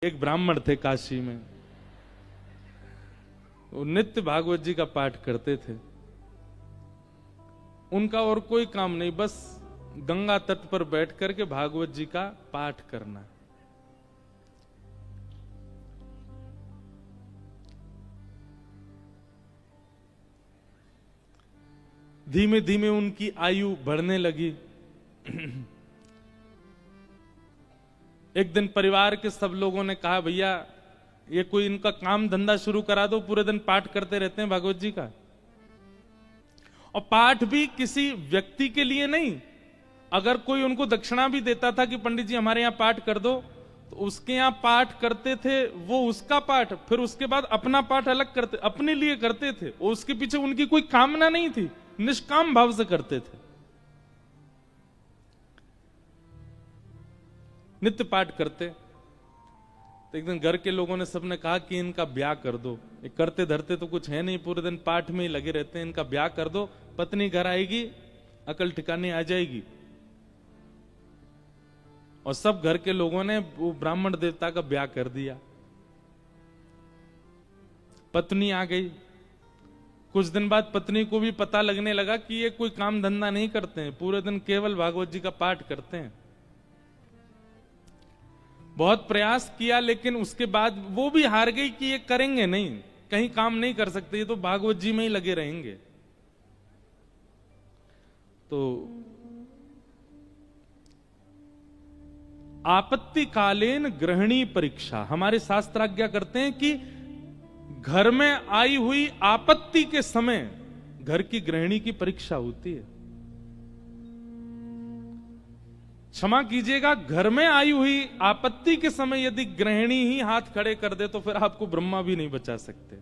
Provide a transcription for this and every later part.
एक ब्राह्मण थे काशी में, वो नित्य भागवत जी का पाठ करते थे। उनका और कोई काम नहीं, बस गंगा तट पर बैठ करके भागवत जी का पाठ करना। धीमे धीमे उनकी आयु बढ़ने लगी। एक दिन परिवार के सब लोगों ने कहा, भैया ये कोई इनका काम धंधा शुरू करा दो, पूरे दिन पाठ करते रहते हैं भागवत जी का। और पाठ भी किसी व्यक्ति के लिए नहीं, अगर कोई उनको दक्षिणा भी देता था कि पंडित जी हमारे यहां पाठ कर दो, तो उसके यहां पाठ करते थे, वो उसका पाठ, फिर उसके बाद अपना पाठ अलग करते, अपने लिए करते थे। उसके पीछे उनकी कोई कामना नहीं थी, निष्काम भाव से करते थे। नित्य पाठ करते। तो एक दिन घर के लोगों ने सबने कहा कि इनका ब्याह कर दो, ये करते धरते तो कुछ है नहीं, पूरे दिन पाठ में ही लगे रहते हैं, इनका ब्याह कर दो, पत्नी घर आएगी, अकल ठिकाने आ जाएगी। और सब घर के लोगों ने वो ब्राह्मण देवता का ब्याह कर दिया। पत्नी आ गई। कुछ दिन बाद पत्नी को भी पता लगने लगा कि ये कोई काम धंधा नहीं करते हैं, पूरे दिन केवल भागवत जी का पाठ करते हैं। बहुत प्रयास किया, लेकिन उसके बाद वो भी हार गई कि ये करेंगे नहीं, कहीं काम नहीं कर सकते, ये तो भागवत जी में ही लगे रहेंगे। तो आपत्तिकालीन गृहिणी परीक्षा, हमारे शास्त्र आज्ञा करते हैं कि घर में आई हुई आपत्ति के समय घर की गृहिणी की परीक्षा होती है। क्षमा कीजिएगा, घर में आई हुई आपत्ति के समय यदि गृहिणी ही हाथ खड़े कर दे तो फिर आपको ब्रह्मा भी नहीं बचा सकते।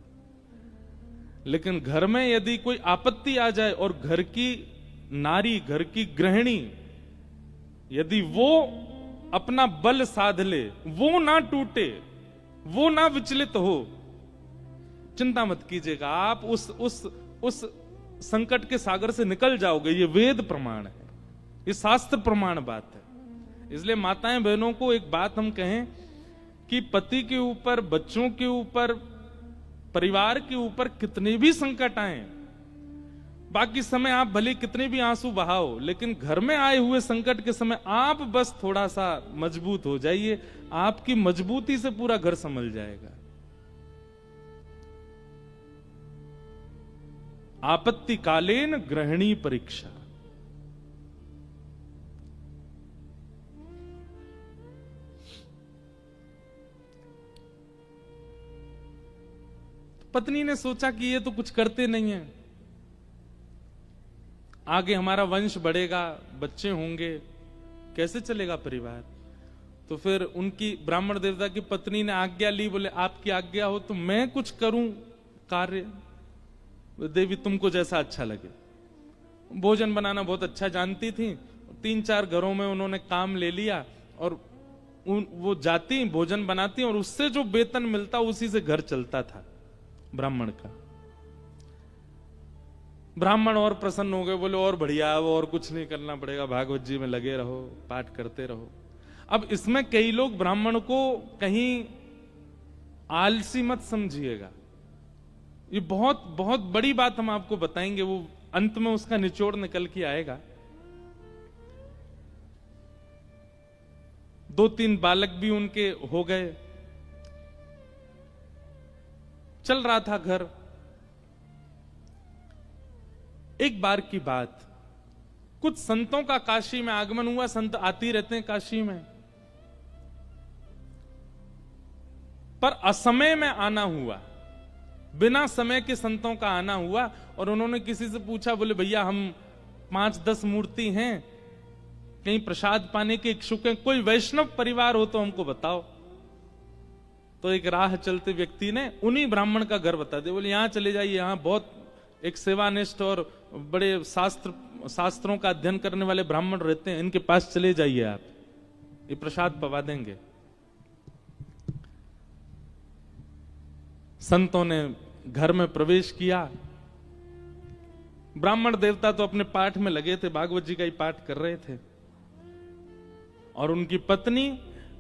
लेकिन घर में यदि कोई आपत्ति आ जाए और घर की नारी, घर की गृहिणी, यदि वो अपना बल साध ले, वो ना टूटे, वो ना विचलित हो, चिंता मत कीजिएगा, आप उस संकट के सागर से निकल जाओगे। ये वेद प्रमाण है, ये शास्त्र प्रमाण बात है। इसलिए माताएं बहनों को एक बात हम कहें कि पति के ऊपर, बच्चों के ऊपर, परिवार के ऊपर कितने भी संकट आए, बाकी समय आप भले कितने भी आंसू बहाओ, लेकिन घर में आए हुए संकट के समय आप बस थोड़ा सा मजबूत हो जाइए, आपकी मजबूती से पूरा घर संभल जाएगा। आपत्तिकालीन गृहिणी परीक्षा। पत्नी ने सोचा कि ये तो कुछ करते नहीं है, आगे हमारा वंश बढ़ेगा, बच्चे होंगे, कैसे चलेगा परिवार। तो फिर उनकी ब्राह्मण देवता की पत्नी ने आज्ञा ली, बोले आपकी आज्ञा हो तो मैं कुछ करूं कार्य, देवी तुमको जैसा अच्छा लगे। भोजन बनाना बहुत अच्छा जानती थी, 3-4 घरों में उन्होंने काम ले लिया और वो जाती भोजन बनाती और उससे जो वेतन मिलता उसी से घर चलता था ब्राह्मण का। ब्राह्मण और प्रसन्न हो गए, बोले और बढ़िया, वो और कुछ नहीं करना पड़ेगा, भागवत जी में लगे रहो, पाठ करते रहो। अब इसमें कई लोग ब्राह्मण को कहीं आलसी मत समझिएगा, ये बहुत बहुत बड़ी बात हम आपको बताएंगे, वो अंत में उसका निचोड़ निकल के आएगा। 2-3 बालक भी उनके हो गए, चल रहा था घर। एक बार की बात, कुछ संतों का काशी में आगमन हुआ, संत आते रहते हैं काशी में, पर असमय में आना हुआ, बिना समय के संतों का आना हुआ। और उन्होंने किसी से पूछा, बोले भैया हम 5-10 मूर्ति हैं, कहीं प्रसाद पाने के इच्छुक हैं, कोई वैष्णव परिवार हो तो हमको बताओ। तो एक राह चलते व्यक्ति ने उन्हीं ब्राह्मण का घर बता दिया, बोले यहां चले जाइए, यहां बहुत एक सेवानिष्ठ और बड़े शास्त्रों का अध्ययन करने वाले ब्राह्मण रहते हैं, इनके पास चले जाइए, आप ये प्रसाद पवा देंगे। संतों ने घर में प्रवेश किया। ब्राह्मण देवता तो अपने पाठ में लगे थे, भागवत जी का ही पाठ कर रहे थे, और उनकी पत्नी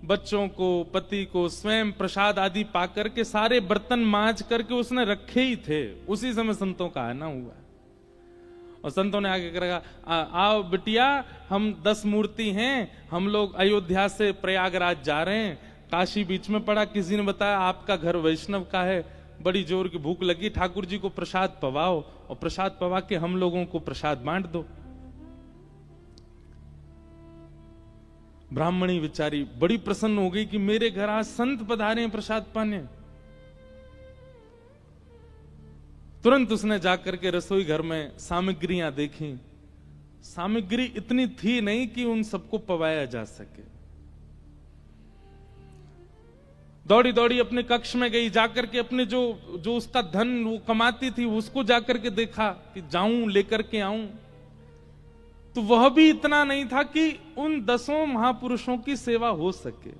बच्चों को, पति को स्वयं प्रसाद आदि पाकर के सारे बर्तन मांज करके उसने रखे ही थे। उसी समय संतों का आना हुआ और संतों ने आगे कहा, आओ बिटिया, हम 10 मूर्ति हैं, हम लोग अयोध्या से प्रयागराज जा रहे हैं, काशी बीच में पड़ा, किसी ने बताया आपका घर वैष्णव का है, बड़ी जोर की भूख लगी, ठाकुर जी को प्रसाद पवाओ और प्रसाद पवा के हम लोगों को प्रसाद बांट दो। ब्राह्मणी बेचारी बड़ी प्रसन्न हो गई कि मेरे घर आज संत पधारे हैं प्रसाद पाने। तुरंत उसने जाकर के रसोई घर में सामग्रियां देखी। सामग्री इतनी थी नहीं कि उन सबको पवाया जा सके। दौड़ी दौड़ी अपने कक्ष में गई, जाकर के अपने जो उसका धन वो कमाती थी उसको जाकर के देखा कि जाऊं लेकर के आऊं, तो वह भी इतना नहीं था कि उन 10 महापुरुषों की सेवा हो सके।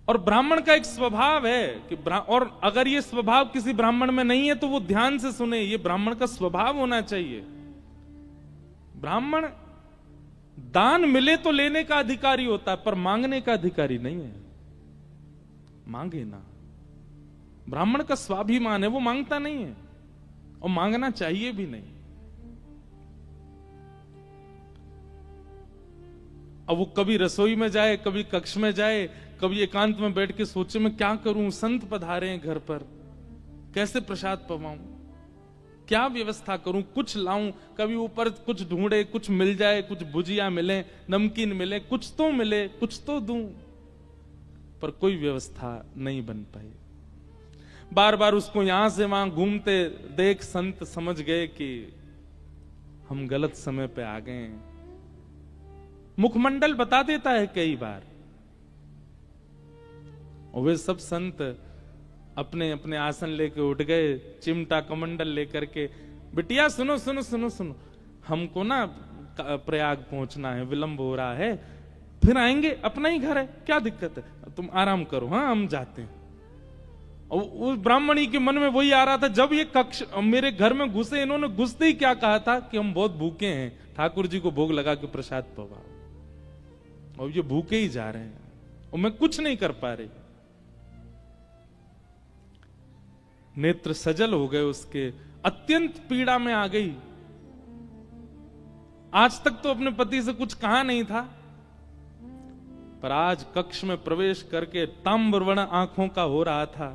और ब्राह्मण का एक स्वभाव है कि और अगर ये स्वभाव किसी ब्राह्मण में नहीं है तो वो ध्यान से सुने, ये ब्राह्मण का स्वभाव होना चाहिए। ब्राह्मण दान मिले तो लेने का अधिकारी होता है, पर मांगने का अधिकारी नहीं है। मांगे ना, ब्राह्मण का स्वाभिमान है, वो मांगता नहीं है और मांगना चाहिए भी नहीं। अब वो कभी रसोई में जाए, कभी कक्ष में जाए, कभी एकांत में बैठ के सोचे मैं क्या करूं, संत पधारे हैं घर पर, कैसे प्रसाद पवाऊं, क्या व्यवस्था करूं, कुछ लाऊं, कभी ऊपर कुछ ढूंढे, कुछ मिल जाए, कुछ भुजिया मिले, नमकीन मिले, कुछ तो मिले, कुछ तो दूं, पर कोई व्यवस्था नहीं बन पाई। बार बार उसको यहां से वहां घूमते देख संत समझ गए कि हम गलत समय पे आ गए हैं। मुखमंडल बता देता है कई बार, और वे सब संत अपने अपने आसन लेके उठ गए, चिमटा कमंडल लेकर के, बिटिया सुनो सुनो सुनो सुनो, हमको ना प्रयाग पहुंचना है, विलंब हो रहा है, फिर आएंगे, अपना ही घर है, क्या दिक्कत है, तुम आराम करो, हाँ हम जाते हैं। और उस ब्राह्मणी के मन में वही आ रहा था, जब ये कक्ष मेरे घर में घुसे, इन्होंने घुसते ही क्या कहा था कि हम बहुत भूखे हैं, ठाकुर जी को भोग लगा के प्रसाद पवाओ, और ये भूखे ही जा रहे हैं और मैं कुछ नहीं कर पा रही। नेत्र सजल हो गए उसके, अत्यंत पीड़ा में आ गई। आज तक तो अपने पति से कुछ कहा नहीं था, पर आज कक्ष में प्रवेश करके ताम्रवर्ण आंखों का हो रहा था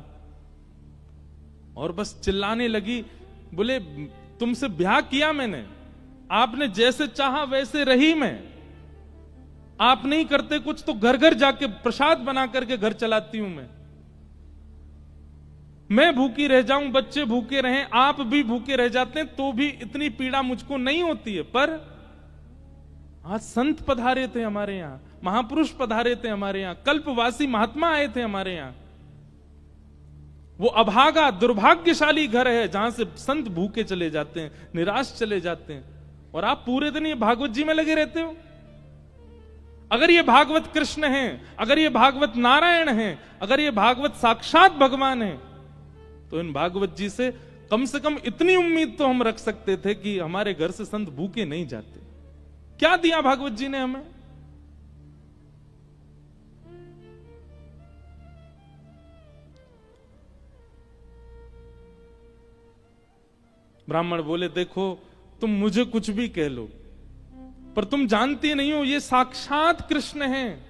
और बस चिल्लाने लगी, बोले तुमसे ब्याह किया मैंने, आपने जैसे चाहा वैसे रही मैं, आप नहीं करते कुछ तो घर घर जाके प्रसाद बना करके घर चलाती हूं मैं भूखी रह जाऊं, बच्चे भूखे रहें, आप भी भूखे रह जाते हैं तो भी इतनी पीड़ा मुझको नहीं होती है। पर आज संत पधारे थे हमारे यहां, महापुरुष पधारे थे हमारे यहां, कल्पवासी महात्मा आए थे हमारे यहां। वो अभागा दुर्भाग्यशाली घर है जहां से संत भूखे चले जाते हैं, निराश चले जाते हैं, और आप पूरे दिन ये भागवत जी में लगे रहते हो। अगर ये भागवत कृष्ण हैं, अगर ये भागवत नारायण हैं, अगर ये भागवत साक्षात भगवान हैं, तो इन भागवत जी से कम इतनी उम्मीद तो हम रख सकते थे कि हमारे घर से संत भूखे नहीं जाते। क्या दिया भागवत जी ने हमें? ब्राह्मण बोले, देखो तुम मुझे कुछ भी कह लो, पर तुम जानती नहीं हो ये साक्षात कृष्ण हैं।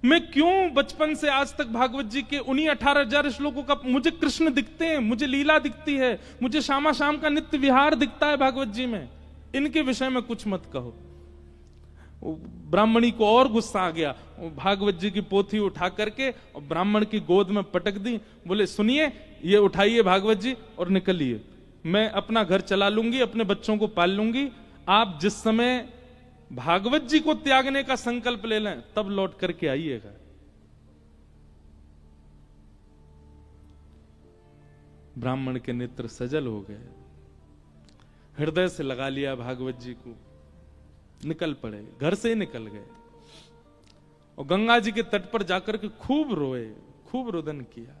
मैं क्यों बचपन से आज तक भागवत जी के उन्हीं 18,000 श्लोकों का मुझे कृष्ण दिखते हैं, मुझे लीला दिखती है, मुझे शामा शाम का नित्य विहार दिखता है भागवत जी में, इनके विषय में कुछ मत कहो। ब्राह्मणी को और गुस्सा आ गया, भागवत जी की पोथी उठा करके और ब्राह्मण की गोद में पटक दी। बोले सुनिए, ये उठाइए भागवत जी और निकलिए, मैं अपना घर चला लूंगी, अपने बच्चों को पाल लूंगी, आप जिस समय भागवत जी को त्यागने का संकल्प ले लें तब लौट करके आइएगा। ब्राह्मण के नेत्र सजल हो गए, हृदय से लगा लिया भागवत जी को, निकल पड़े, घर से निकल गए और गंगा जी के तट पर जाकर के खूब रोए, खूब रुदन किया।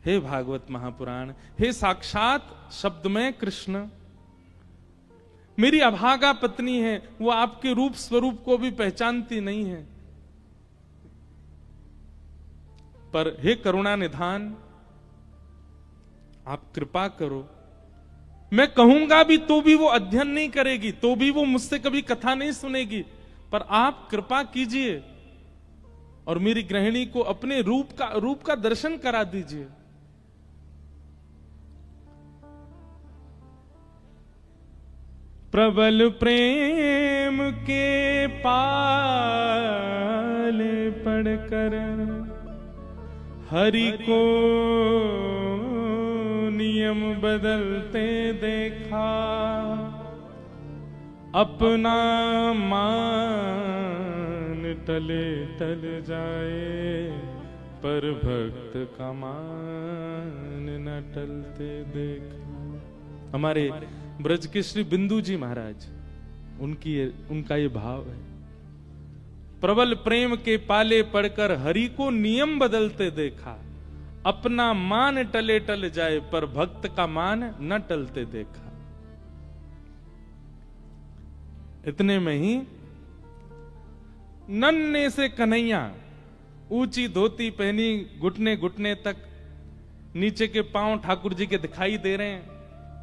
हे भागवत महापुराण, हे साक्षात शब्द में कृष्ण, मेरी अभागा पत्नी है, वो आपके रूप स्वरूप को भी पहचानती नहीं है। पर हे करुणा निधान, आप कृपा करो। मैं कहूंगा भी तो भी वो अध्ययन नहीं करेगी, तो भी वो मुझसे कभी कथा नहीं सुनेगी, पर आप कृपा कीजिए और मेरी गृहिणी को अपने रूप का दर्शन करा दीजिए। प्रबल प्रेम के पाले पड़कर हरि को नियम बदलते देखा, अपना मान टले टल जाए, पर भक्त का मान न टलते देखा। हमारे ब्रज के श्री बिंदु जी महाराज, उनका ये भाव है। प्रबल प्रेम के पाले पड़कर हरि को नियम बदलते देखा, अपना मान टले टल जाए, पर भक्त का मान न टलते देखा। इतने में ही नन्हे से कन्हैया, ऊंची धोती पहनी, घुटने घुटने तक, नीचे के पांव ठाकुर जी के दिखाई दे रहे हैं।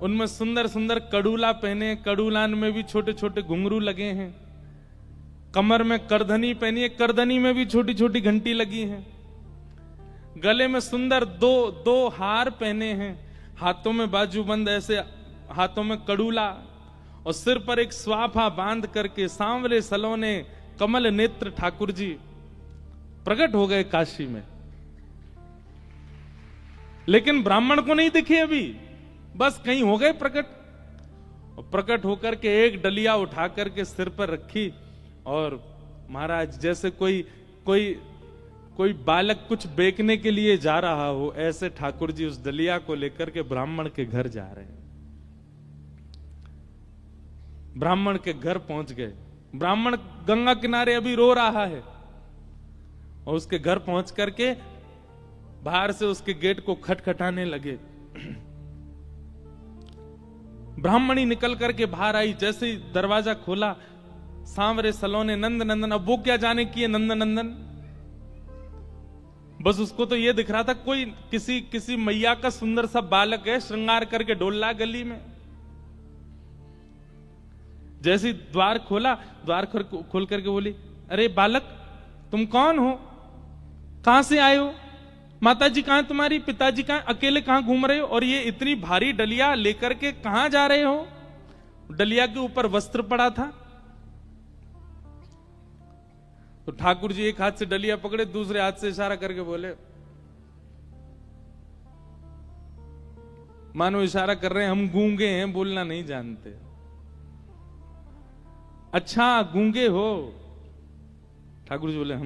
उनमें सुंदर सुंदर कड़ूला पहने, कड़ूलान में भी छोटे छोटे घुंघरू लगे हैं। कमर में करधनी पहनी है, करधनी में भी छोटी छोटी घंटी लगी है। गले में सुंदर दो हार पहने हैं, हाथों में बाजूबंद, ऐसे हाथों में कड़ूला, और सिर पर एक स्वाफा बांध करके सांवरे सलोने कमल नेत्र ठाकुर जी प्रकट हो गए काशी में। लेकिन ब्राह्मण को नहीं दिखे अभी, बस कहीं हो गए प्रकट। और प्रकट होकर के एक डलिया उठा करके सिर पर रखी, और महाराज जैसे कोई बालक कुछ बेचने के लिए जा रहा हो, ऐसे ठाकुर जी उस डलिया को लेकर के ब्राह्मण के घर जा रहे हैं। ब्राह्मण के घर पहुंच गए। ब्राह्मण गंगा किनारे अभी रो रहा है, और उसके घर पहुंच करके बाहर से उसके गेट को खटखटाने लगे। ब्राह्मणी निकल करके बाहर आई, जैसे ही दरवाजा खोला, सांवरे सलोने नंद नंदन। अब वो क्या जाने की है नंद नंदन, बस उसको तो ये दिख रहा था कोई किसी मैया का सुंदर सा बालक है, श्रृंगार करके डोल रहा गली में। जैसे ही द्वार खोला, द्वार खोल करके बोली, अरे बालक तुम कौन हो, कहां से आए हो, माता जी कहां तुम्हारी, पिताजी कहां, अकेले कहां घूम रहे हो, और ये इतनी भारी डलिया लेकर के कहां जा रहे हो। डलिया के ऊपर वस्त्र पड़ा था। तो ठाकुर जी एक हाथ से डलिया पकड़े, दूसरे हाथ से इशारा करके बोले, मानो इशारा कर रहे हैं हम गूंगे हैं, बोलना नहीं जानते। अच्छा गूंगे हो। ठाकुर जी बोले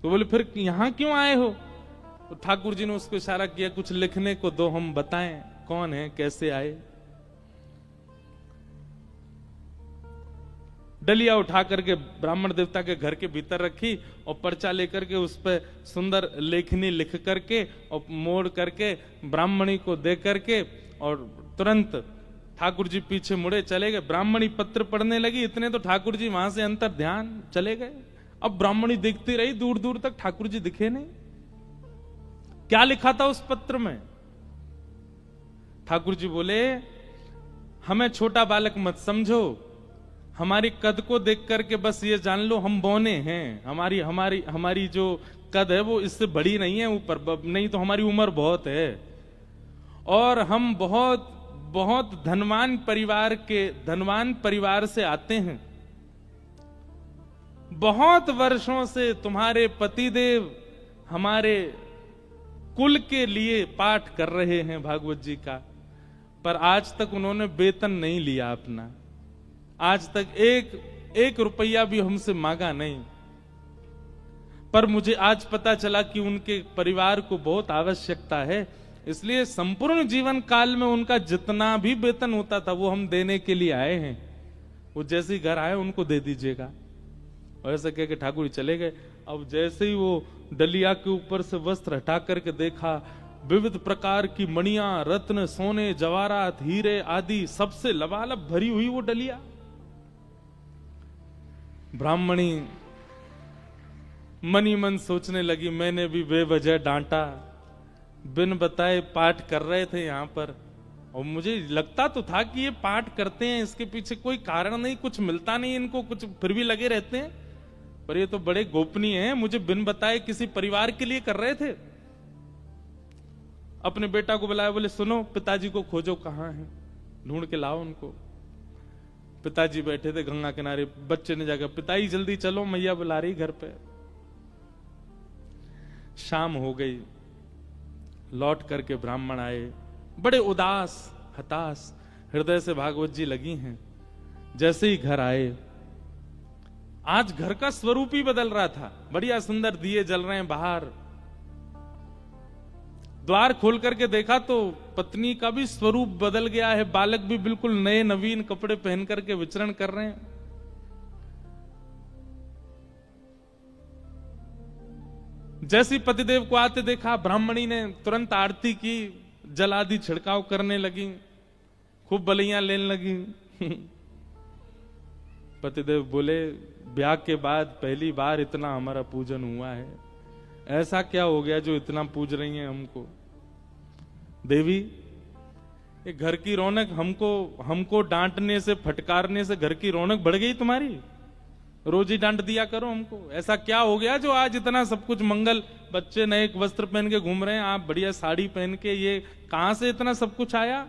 तो बोले फिर यहां क्यों आए हो। तो ठाकुर जी ने उसको इशारा किया, कुछ लिखने को दो, हम बताएं कौन है, कैसे आए। डलिया उठा करके ब्राह्मण देवता के घर के भीतर रखी, और पर्चा लेकर के उस पर सुंदर लेखनी लिख करके और मोड़ करके ब्राह्मणी को दे करके, और तुरंत ठाकुर जी पीछे मुड़े चले गए। ब्राह्मणी पत्र पढ़ने लगी, इतने तो ठाकुर जी वहां से अंतर ध्यान चले गए। अब ब्राह्मणी देखती रही, दूर दूर तक ठाकुर जी दिखे नहीं। क्या लिखा था उस पत्र में। ठाकुर जी बोले, हमें छोटा बालक मत समझो, हमारी कद को देख करके बस ये जान लो हम बौने हैं। हमारी जो कद है वो इससे बड़ी नहीं है, ऊपर नहीं तो हमारी उम्र बहुत है, और हम बहुत बहुत धनवान परिवार से आते हैं। बहुत वर्षों से तुम्हारे पतिदेव हमारे कुल के लिए पाठ कर रहे हैं भागवत जी का, पर आज तक उन्होंने वेतन नहीं लिया अपना, आज तक एक रुपया भी हमसे मांगा नहीं। पर मुझे आज पता चला कि उनके परिवार को बहुत आवश्यकता है, इसलिए संपूर्ण जीवन काल में उनका जितना भी वेतन होता था वो हम देने के लिए आए हैं। वो जैसे ही घर आए उनको दे दीजिएगा। और ऐसा कह के ठाकुर जी चले गए। अब जैसे ही वो डलिया के ऊपर से वस्त्र हटा करके देखा, विविध प्रकार की मणियां, रत्न, सोने, जवाहरात, हीरे आदि सबसे लबालब भरी हुई वो डलिया। ब्राह्मणी मनी मन सोचने लगी, मैंने भी बेवजह डांटा, बिन बताए पाठ कर रहे थे यहां पर, और मुझे लगता तो था कि ये पाठ करते हैं, इसके पीछे कोई कारण नहीं, कुछ मिलता नहीं इनको, कुछ फिर भी लगे रहते हैं, पर ये तो बड़े गोपनीय हैं, मुझे बिन बताए किसी परिवार के लिए कर रहे थे। अपने बेटा को बुलाया, बोले सुनो पिताजी को खोजो, कहां हैं, ढूंढ के लाओ उनको। पिताजी बैठे थे गंगा किनारे, बच्चे ने जाकर, पिताजी जल्दी चलो मैया बुला रही घर पे। शाम हो गई, लौट करके ब्राह्मण आए, बड़े उदास हताश हृदय से भागवत जी लगी हैं। जैसे ही घर आए, आज घर का स्वरूप ही बदल रहा था, बढ़िया सुंदर दिए जल रहे हैं बाहर। द्वार खोल करके देखा तो पत्नी का भी स्वरूप बदल गया है, बालक भी बिल्कुल नए नवीन कपड़े पहन करके विचरण कर रहे हैं। जैसी पतिदेव को आते देखा, ब्राह्मणी ने तुरंत आरती की, जल आदि छिड़काव करने लगी, खूब बलियां लेने लगी। पतिदेव बोले, ब्याह के बाद पहली बार इतना हमारा पूजन हुआ है, ऐसा क्या हो गया जो इतना पूज रही हैं हमको? देवी, ये घर की रौनक हमको डांटने से, फटकारने से घर की रौनक बढ़ गई तुम्हारी? रोज ही डांट दिया करो हमको। ऐसा क्या हो गया जो आज इतना सब कुछ मंगल, बच्चे नए वस्त्र पहन के घूम रहे हैं, आप बढ़िया साड़ी पहन के, ये कहां से इतना सब कुछ आया?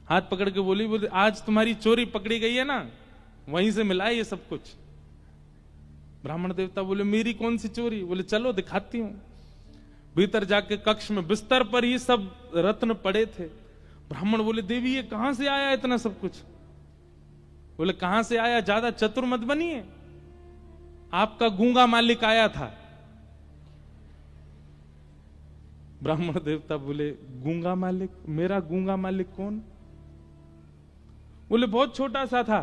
हाथ पकड़ के बोली आज तुम्हारी चोरी पकड़ी गई है ना, वहीं से मिला है ये सब कुछ। ब्राह्मण देवता बोले, मेरी कौन सी चोरी? बोले चलो दिखाती हूं। भीतर जाके कक्ष में बिस्तर पर ही सब रत्न पड़े थे। ब्राह्मण बोले, देवी ये कहां से आया इतना सब कुछ? बोले कहां से आया, ज्यादा चतुर मत बनिए, आपका गूंगा मालिक आया था। ब्राह्मण देवता बोले, गूंगा मालिक? मेरा गूंगा मालिक कौन? बोले बहुत छोटा सा था,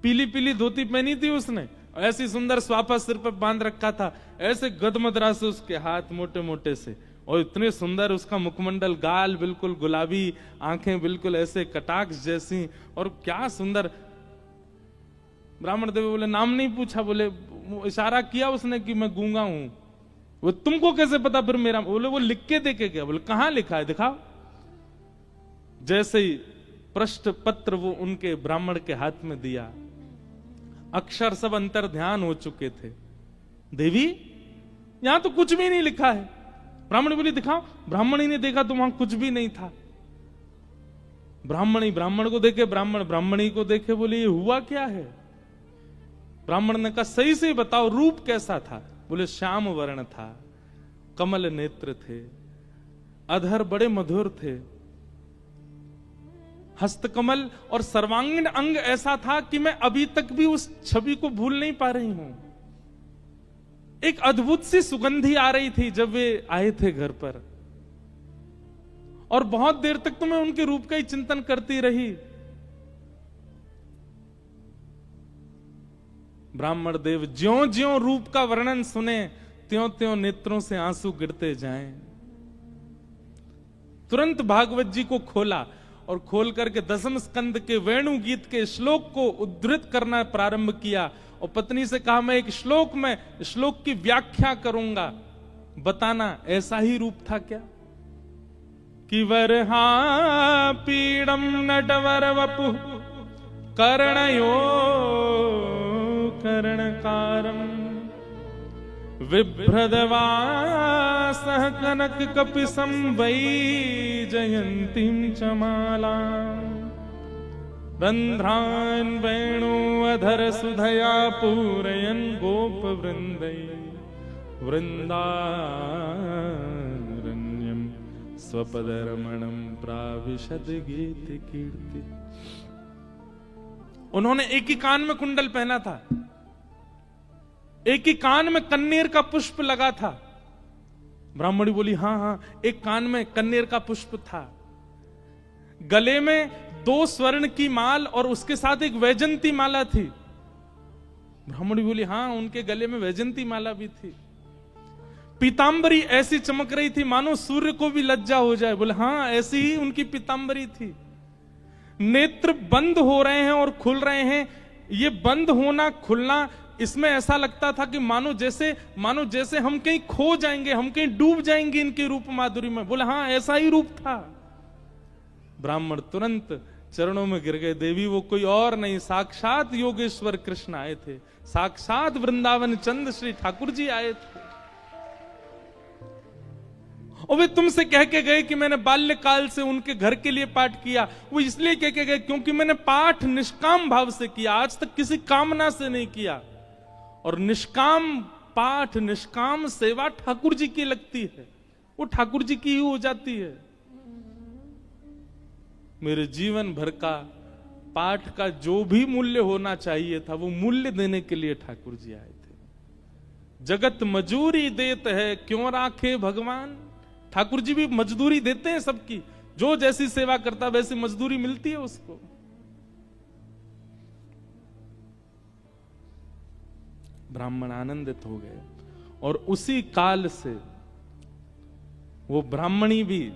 पीली पीली धोती पहनी थी उसने, ऐसी सुंदर स्वापा सिर पर बांध रखा था, ऐसे गदमदरा से उसके हाथ मोटे मोटे से, और इतने सुंदर उसका मुखमंडल, गाल बिल्कुल गुलाबी, आंखें बिल्कुल ऐसे कटाक्ष जैसी, और क्या सुंदर। ब्राह्मण देव बोले, नाम नहीं पूछा? बोले इशारा किया उसने कि मैं गूंगा हूं। वो तुमको कैसे पता फिर मेरा? बोले वो लिख के देके गया। बोले कहां लिखा है, दिखाओ। जैसे ही पृष्ठ पत्र वो उनके ब्राह्मण के हाथ में दिया, अक्षर सब अंतर ध्यान हो चुके थे। देवी यहां तो कुछ भी नहीं लिखा है। ब्राह्मणी बोली, दिखाओ। ब्राह्मणी ने देखा तो वहां कुछ भी नहीं था। ब्राह्मणी ब्राह्मण को देखे, ब्राह्मण ब्राह्मणी को देखे, बोले ये हुआ क्या है? ब्राह्मण ने कहा, सही से बताओ रूप कैसा था? बोले श्याम वर्ण था, कमल नेत्र थे, अधर बड़े मधुर थे, हस्तकमल और सर्वांगीण अंग ऐसा था कि मैं अभी तक भी उस छवि को भूल नहीं पा रही हूं। एक अद्भुत सी सुगंधी आ रही थी जब वे आए थे घर पर, और बहुत देर तक तो मैं उनके रूप का ही चिंतन करती रही। ब्राह्मण देव ज्यों ज्यों रूप का वर्णन सुने, त्यों त्यों नेत्रों से आंसू गिरते जाएं। तुरंत भागवत जी को खोला और खोल करके दसम स्कंद के वेणु गीत के श्लोक को उद्धृत करना प्रारंभ किया, और पत्नी से कहा, मैं एक श्लोक में श्लोक की व्याख्या करूंगा, बताना ऐसा ही रूप था क्या? कि वरहा पीड़म नटवर वपु कर्णयो कर्णकारम विभ्रदवासः कनक कपिसं वै जयन्तीं च माला रंध्रान् वेणु अधर सुधया पूरयन् गोप वृंदै वृंदारण्यं स्वपदरमणं प्राविशद गीत कीर्ति। उन्होंने एक ही कान में कुंडल पहना था, एक ही कान में कन्नेर का पुष्प लगा था। ब्राह्मणी बोली, हां हां, एक कान में कन्नेर का पुष्प था, गले में 2 स्वर्ण की माल और उसके साथ एक वैजंती माला थी। ब्राह्मणी बोली, हां उनके गले में वैजंती माला भी थी। पीतांबरी ऐसी चमक रही थी मानो सूर्य को भी लज्जा हो जाए। बोले हाँ, ऐसी ही उनकी पीतांबरी थी। नेत्र बंद हो रहे हैं और खुल रहे हैं। ये बंद होना खुलना, इसमें ऐसा लगता था कि मानो जैसे हम कहीं खो जाएंगे, हम कहीं डूब जाएंगे इनके रूप माधुरी में। बोले हाँ, ऐसा ही रूप था। ब्राह्मण तुरंत चरणों में गिर गए। देवी वो कोई और नहीं, साक्षात योगेश्वर कृष्ण आए थे, साक्षात वृंदावन चंद श्री ठाकुर जी आए थे। और वे तुमसे कह के गए कि मैंने बाल्यकाल से उनके घर के लिए पाठ किया। वो इसलिए कह के गए क्योंकि मैंने पाठ निष्काम भाव से किया, आज तक किसी कामना से नहीं किया। और निष्काम पाठ, निष्काम सेवा ठाकुर जी की लगती है, वो ठाकुर जी की ही हो जाती है। मेरे जीवन भर का पाठ का जो भी मूल्य होना चाहिए था, वो मूल्य देने के लिए ठाकुर जी आए थे। जगत मजूरी देत है, क्यों राखे भगवान। ठाकुर जी भी मजदूरी देते हैं सबकी, जो जैसी सेवा करता वैसी मजदूरी मिलती है उसको। ब्राह्मण आनंदित हो गए और उसी काल से वो ब्राह्मणी भी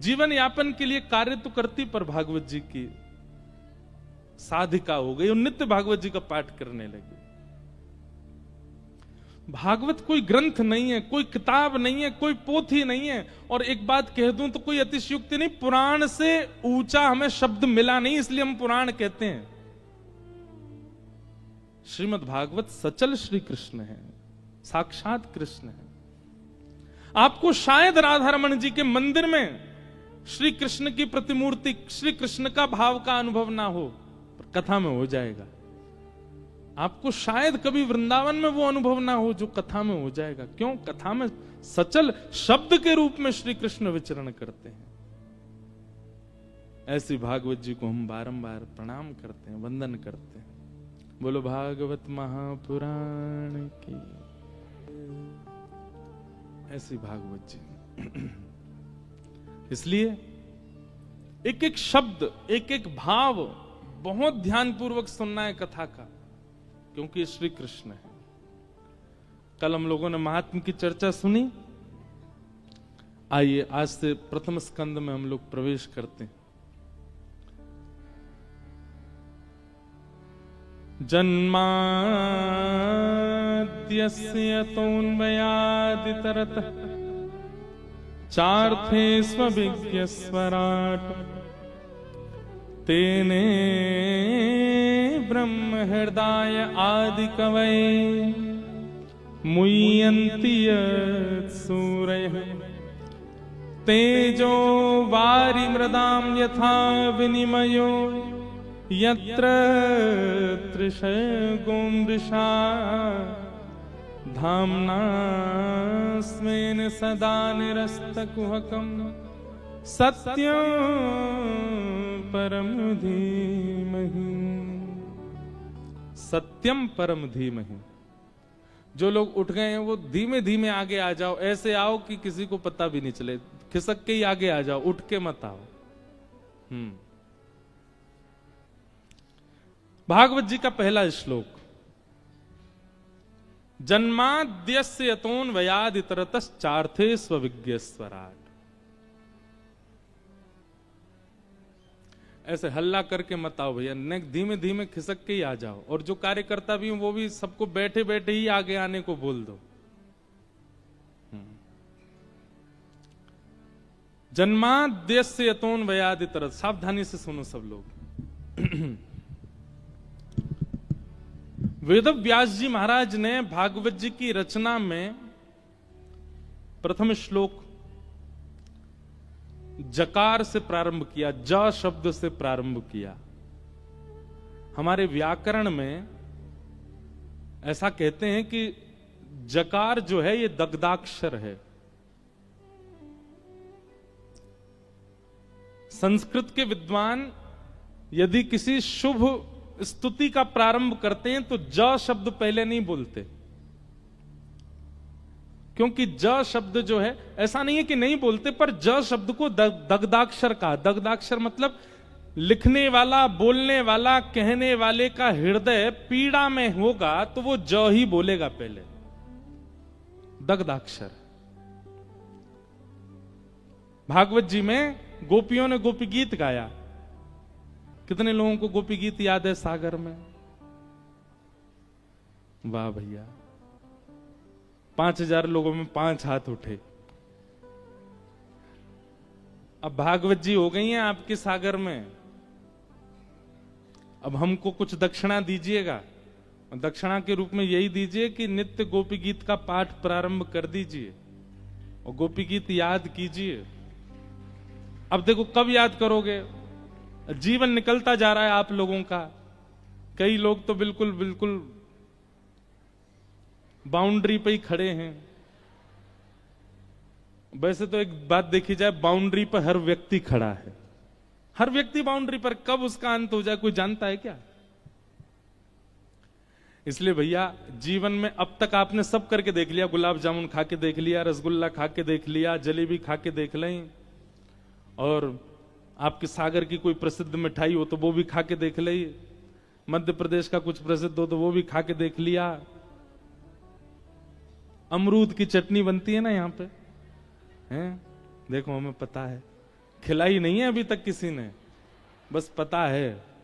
जीवन यापन के लिए कार्य तो करती, पर भागवत जी की साधिका हो गई और नित्य भागवत जी का पाठ करने लगी। भागवत कोई ग्रंथ नहीं है, कोई किताब नहीं है, कोई पोथी नहीं है। और एक बात कह दूं तो कोई अतिशयोक्ति नहीं, पुराण से ऊंचा हमें शब्द मिला नहीं, इसलिए हम पुराण कहते हैं। श्रीमद् भागवत सचल श्री कृष्ण है, साक्षात कृष्ण है। आपको शायद राधा रमण जी के मंदिर में श्री कृष्ण की प्रतिमूर्ति, श्री कृष्ण का भाव का अनुभव ना हो, पर कथा में हो जाएगा। आपको शायद कभी वृंदावन में वो अनुभव ना हो जो कथा में हो जाएगा। क्यों? कथा में सचल शब्द के रूप में श्री कृष्ण विचरण करते हैं। ऐसी भागवत जी को हम बारंबार प्रणाम करते हैं, वंदन करते हैं। बोलो भागवत महापुराण की। ऐसी भागवत जी। इसलिए एक एक शब्द, एक एक भाव बहुत ध्यानपूर्वक सुनना है कथा का, क्योंकि श्री कृष्ण है। कल हम लोगों ने महात्म की चर्चा सुनी। आइए आज से प्रथम स्कंद में हम लोग प्रवेश करते हैं। जन्माद्यस्य तोन्मयादितरतः चार्थे स्वविज्ञस्वराट् तेने ब्रह्म हृदय आदि कवये मुह्यन्ति सूरयः तेजो वारि मृदां यथा विनिमयो यत्र त्रिशर्गो मृषा धाम्ना स्वेन सदा निरस्तकुहकम् सत्यं परम धीमहि। सत्यम परम धीमहि। जो लोग उठ गए हैं वो धीमे धीमे आगे आ जाओ, ऐसे आओ कि किसी को पता भी नहीं चले, खिसक के ही आगे आ जाओ, उठ के मत आओ। भागवत जी का पहला श्लोक, जन्माद्यस्य यतोऽन्वयादितरतश्चार्थे स्वविज्ञस्वराट्। ऐसे हल्ला करके मत आओ भैया, धीमे धीमे खिसक के ही आ जाओ। और जो कार्यकर्ता भी वो भी सबको बैठे बैठे ही आगे आने को बोल दो। जन्माद्यस्य यतोऽन्वयादितरत, सावधानी से सुनो सब लोग। वेद व्यास जी महाराज ने भागवत जी की रचना में प्रथम श्लोक जकार से प्रारंभ किया, ज शब्द से प्रारंभ किया। हमारे व्याकरण में ऐसा कहते हैं कि जकार जो है ये दग्धाक्षर है। संस्कृत के विद्वान यदि किसी शुभ स्तुति का प्रारंभ करते हैं तो ज शब्द पहले नहीं बोलते, क्योंकि ज शब्द जो है, ऐसा नहीं है कि नहीं बोलते, पर ज शब्द को दग्धाक्षर कहा। दग्धाक्षर मतलब लिखने वाला, बोलने वाला, कहने वाले का हृदय पीड़ा में होगा तो वो ज ही बोलेगा पहले। दग्धाक्षर। भागवत जी में गोपियों ने गोपी गीत गाया। कितने लोगों को गोपी गीत याद है सागर में? वाह भैया, 5000 लोगों में 5 हाथ उठे। अब भागवत जी हो गई हैं आपके सागर में। अब हमको कुछ दक्षिणा दीजिएगा। दक्षिणा के रूप में यही दीजिए कि नित्य गोपी गीत का पाठ प्रारंभ कर दीजिए और गोपी गीत याद कीजिए। अब देखो कब याद करोगे? जीवन निकलता जा रहा है आप लोगों का। कई लोग तो बिल्कुल बिल्कुल बाउंड्री पे ही खड़े हैं। वैसे तो एक बात देखी जाए, बाउंड्री पर हर व्यक्ति खड़ा है। हर व्यक्ति बाउंड्री पर, कब उसका अंत हो जाए कोई जानता है क्या? इसलिए भैया जीवन में अब तक आपने सब करके देख लिया। गुलाब जामुन खा के देख लिया, रसगुल्ला खा के देख लिया, जलेबी खा के देख लें, और आपके सागर की कोई प्रसिद्ध मिठाई हो तो वो भी खा के देख ले, मध्य प्रदेश का कुछ प्रसिद्ध हो तो वो भी खा के देख लिया। अमरूद की चटनी बनती है ना यहाँ पे, हैं? देखो हमें पता है, खिलाई नहीं है अभी तक किसी ने, बस पता है।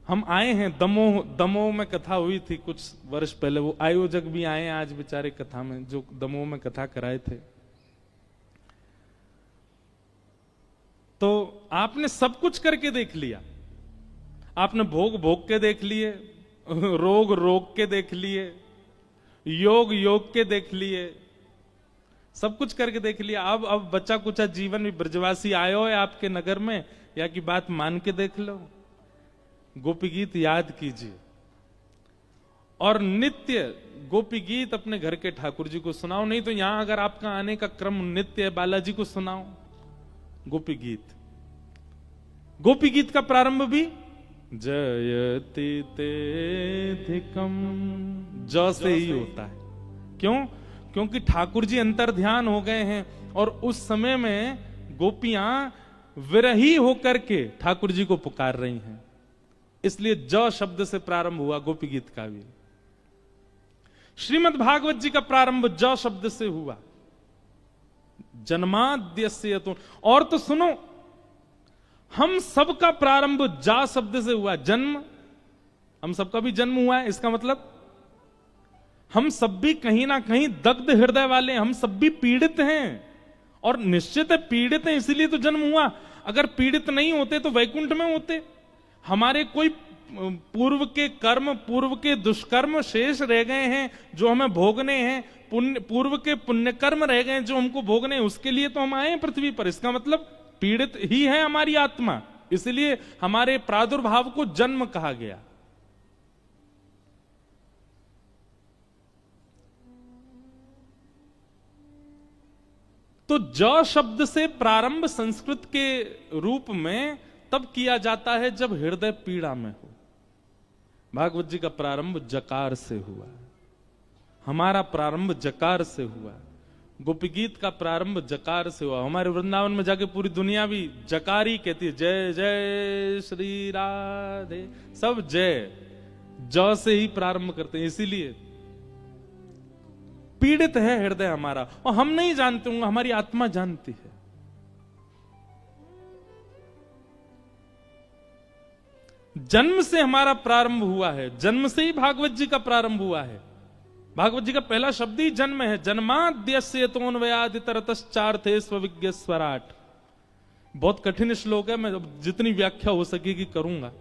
हम आए हैं दमोह में कथा हुई थी कुछ वर्ष पहले। वो आयोजक भी आए हैं आज बेचारे कथा में, जो दमोह में कथा कराए थे। तो आपने सब कुछ करके देख लिया। आपने भोग भोग के देख लिए, रोग रोग के देख लिए, योग योग के देख लिए, सब कुछ करके देख लिया। अब बच्चा कुछ जीवन में ब्रजवासी आयो है आपके नगर में, या की बात मान के देख लो। गोपी गीत याद कीजिए और नित्य गोपी गीत अपने घर के ठाकुर जी को सुनाओ। नहीं तो यहां अगर आपका आने का क्रम नित्य है, बालाजी को सुनाओ गोपी गीत। गोपी गीत का प्रारंभ भी जयति तेधिकम ज से ही होता है। क्यों? क्योंकि ठाकुर जी अंतर ध्यान हो गए हैं और उस समय में गोपियां विरही होकर के ठाकुर जी को पुकार रही हैं, इसलिए ज शब्द से प्रारंभ हुआ गोपी गीत का भी। श्रीमद् भागवत जी का प्रारंभ ज शब्द से हुआ, जन्माद्यस्य तो। और तो सुनो, हम सबका प्रारंभ जा शब्द से हुआ। जन्म, हम सबका भी जन्म हुआ है, इसका मतलब हम सब भी कहीं ना कहीं दग्ध हृदय वाले, हम सब भी पीड़ित हैं। और निश्चित है पीड़ित हैं, इसीलिए तो जन्म हुआ। अगर पीड़ित नहीं होते तो वैकुंठ में होते। हमारे कोई पूर्व के कर्म, पूर्व के दुष्कर्म शेष रह गए हैं जो हमें भोगने हैं, पूर्व के पुण्य कर्म रह गए हैं जो हमको भोगने हैं, उसके लिए तो हम आए हैं पृथ्वी पर। इसका मतलब पीड़ित ही है हमारी आत्मा, इसलिए हमारे प्रादुर्भाव को जन्म कहा गया। तो ज शब्द से प्रारंभ संस्कृत के रूप में तब किया जाता है जब हृदय पीड़ा में हो। भागवत जी का प्रारंभ जकार से हुआ, हमारा प्रारंभ जकार से हुआ, गोपी गीत का प्रारंभ जकार से हुआ। हमारे वृंदावन में जाके पूरी दुनिया भी जकार ही कहती है, जय जय श्री राधे, सब जय ज से ही प्रारंभ करते हैं। इसीलिए पीड़ित है हृदय हमारा, और हम नहीं जानते होंगे, हमारी आत्मा जानती है। जन्म से हमारा प्रारंभ हुआ है, जन्म से ही भागवत जी का प्रारंभ हुआ है। भागवत जी का पहला शब्द ही जन्म है। जन्माद्यस्य तोन्वयादितरतश्चार्थे स्वविज्ञ स्वराट। बहुत कठिन श्लोक है, मैं जितनी व्याख्या हो सकेगी करूंगा।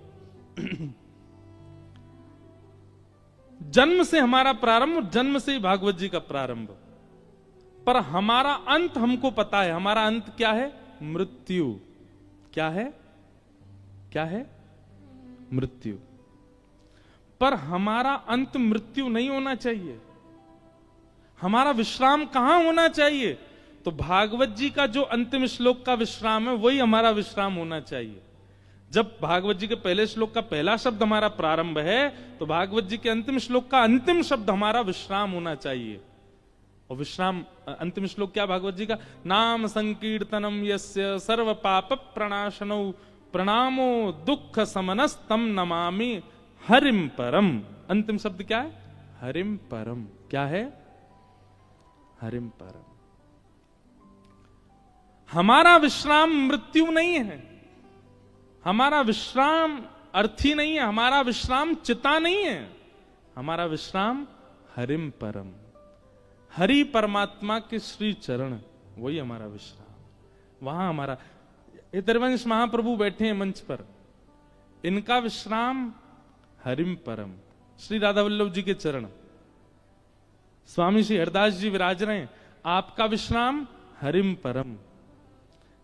जन्म से हमारा प्रारंभ, जन्म से ही भागवत जी का प्रारंभ। पर हमारा अंत हमको पता है। हमारा अंत क्या है? मृत्यु। क्या है? क्या है? मृत्यु। पर हमारा अंत मृत्यु नहीं होना चाहिए। हमारा विश्राम कहां होना चाहिए? तो भागवत जी का जो अंतिम श्लोक का विश्राम है वही हमारा विश्राम होना चाहिए। जब भागवत जी के पहले श्लोक का पहला शब्द हमारा प्रारंभ है, तो भागवत जी के अंतिम श्लोक का अंतिम शब्द हमारा विश्राम होना चाहिए। और विश्राम, अंतिम श्लोक क्या भागवत जी का? नाम संकीर्तनम यस्य सर्व पाप प्रणाशनो प्रणामो दुख समनस्तम नमामि हरिम परम। अंतिम शब्द क्या है? हरिम परम। क्या है? हरिम परम। हमारा विश्राम मृत्यु नहीं है, हमारा विश्राम अर्थी नहीं है, हमारा विश्राम चिता नहीं है, हमारा विश्राम हरिम परम, हरि परमात्मा के श्री चरण, वही हमारा विश्राम। वहां हमारा इतरवंश महाप्रभु बैठे हैं मंच पर, इनका विश्राम हरिम परम, श्री राधा वल्लभ जी के चरण। स्वामी श्री हरदास जी विराज रहे हैं, आपका विश्राम हरिम परम।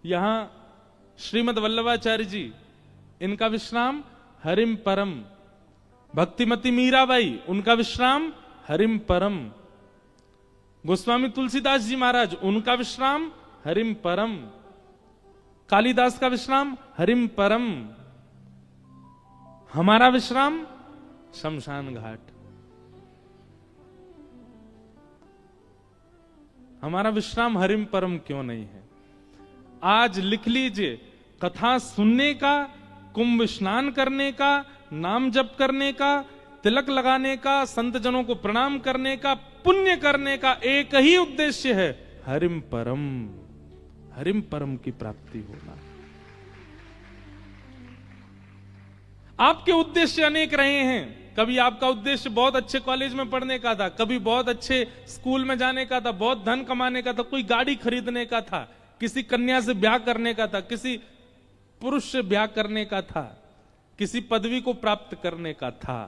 यहां श्रीमद वल्लभाचार्य जी, इनका विश्राम हरिम परम। भक्तिमती मीराबाई, उनका विश्राम हरिम परम। गोस्वामी तुलसीदास जी महाराज, उनका विश्राम हरिम परम। कालिदास का विश्राम हरिम परम। हमारा विश्राम शमशान घाट। हमारा विश्राम हरिम परम क्यों नहीं है? आज लिख लीजिए, कथा सुनने का, कुंभ स्नान करने का, नाम जप करने का, तिलक लगाने का, संत जनों को प्रणाम करने का, पुण्य करने का एक ही उद्देश्य है, हरिम परम, हरिम परम की प्राप्ति होना। आपके उद्देश्य अनेक रहे हैं। कभी आपका उद्देश्य बहुत अच्छे कॉलेज में पढ़ने का था, कभी बहुत अच्छे स्कूल में जाने का था, बहुत धन कमाने का था, कोई गाड़ी खरीदने का था, किसी कन्या से ब्याह करने का था, किसी पुरुष से ब्याह करने का था, किसी पदवी को प्राप्त करने का था।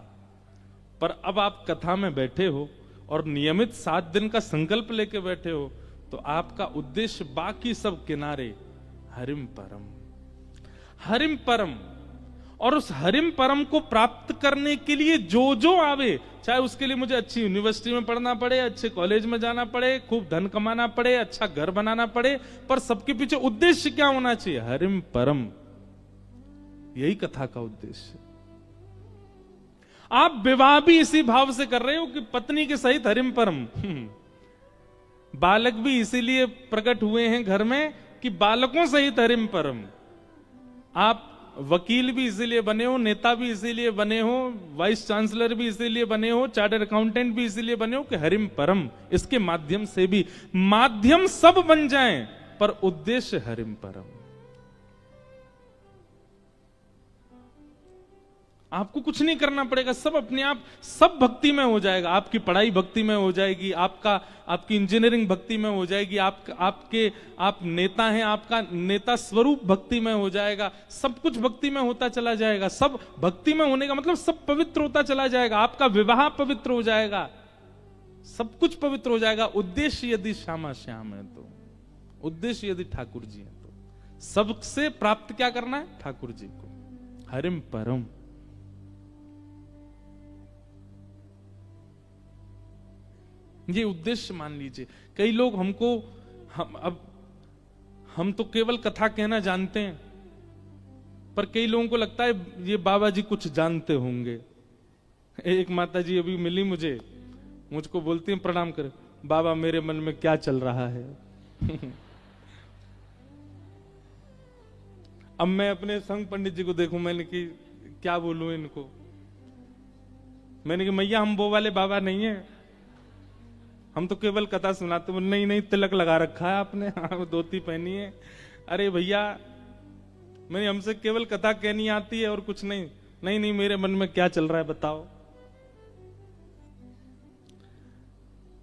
पर अब आप कथा में बैठे हो और नियमित 7 दिन का संकल्प लेके बैठे हो, तो आपका उद्देश्य बाकी सब किनारे, हरिम परम, हरिम परम। और उस हरिम परम को प्राप्त करने के लिए जो जो आवे, चाहे उसके लिए मुझे अच्छी यूनिवर्सिटी में पढ़ना पड़े, अच्छे कॉलेज में जाना पड़े, खूब धन कमाना पड़े, अच्छा घर बनाना पड़े, पर सबके पीछे उद्देश्य क्या होना चाहिए? हरिम परम। यही कथा का उद्देश्य। आप विवाह भी इसी भाव से कर रहे हो कि पत्नी के सहित हरिम परम। बालक भी इसीलिए प्रकट हुए हैं घर में कि बालकों सहित हरिम परम। आप वकील भी इसीलिए बने हो, नेता भी इसीलिए बने हो, वाइस चांसलर भी इसीलिए बने हो, चार्टर्ड अकाउंटेंट भी इसीलिए बने हो कि हरिम परम, इसके माध्यम से भी, माध्यम सब बन जाएं पर उद्देश्य हरिम परम। आपको कुछ नहीं करना पड़ेगा, सब अपने आप, सब भक्ति में हो जाएगा। आपकी पढ़ाई भक्ति में हो जाएगी, आपकी इंजीनियरिंग भक्ति में हो जाएगी, आप नेता हैं, आपका नेता स्वरूप भक्ति में हो जाएगा, सब कुछ भक्ति में होता चला जाएगा। सब भक्ति में होने का मतलब सब पवित्र होता चला जाएगा। आपका विवाह पवित्र हो जाएगा, सब कुछ पवित्र हो जाएगा। उद्देश्य यदि श्यामा श्याम है तो, उद्देश्य यदि ठाकुर जी है तो, सबसे प्राप्त क्या करना है? ठाकुर जी को, हरिम परम। ये उद्देश्य मान लीजिए। कई लोग हमको, हम तो केवल कथा कहना जानते हैं, पर कई लोगों को लगता है ये बाबा जी कुछ जानते होंगे। एक माता जी अभी मिली मुझको बोलती हैं प्रणाम कर, बाबा मेरे मन में क्या चल रहा है। अब मैं अपने संग पंडित जी को देखूं, मैंने कि क्या बोलूं इनको। मैंने कहा मैया हम वो वाले बाबा नहीं है, हम तो केवल कथा सुनाते। नहीं नहीं, तिलक लगा रखा है आपने, हाँ धोती पहनी है। अरे भैया मैंने, हमसे केवल कथा कहनी आती है और कुछ नहीं। नहीं नहीं, मेरे मन में क्या चल रहा है बताओ।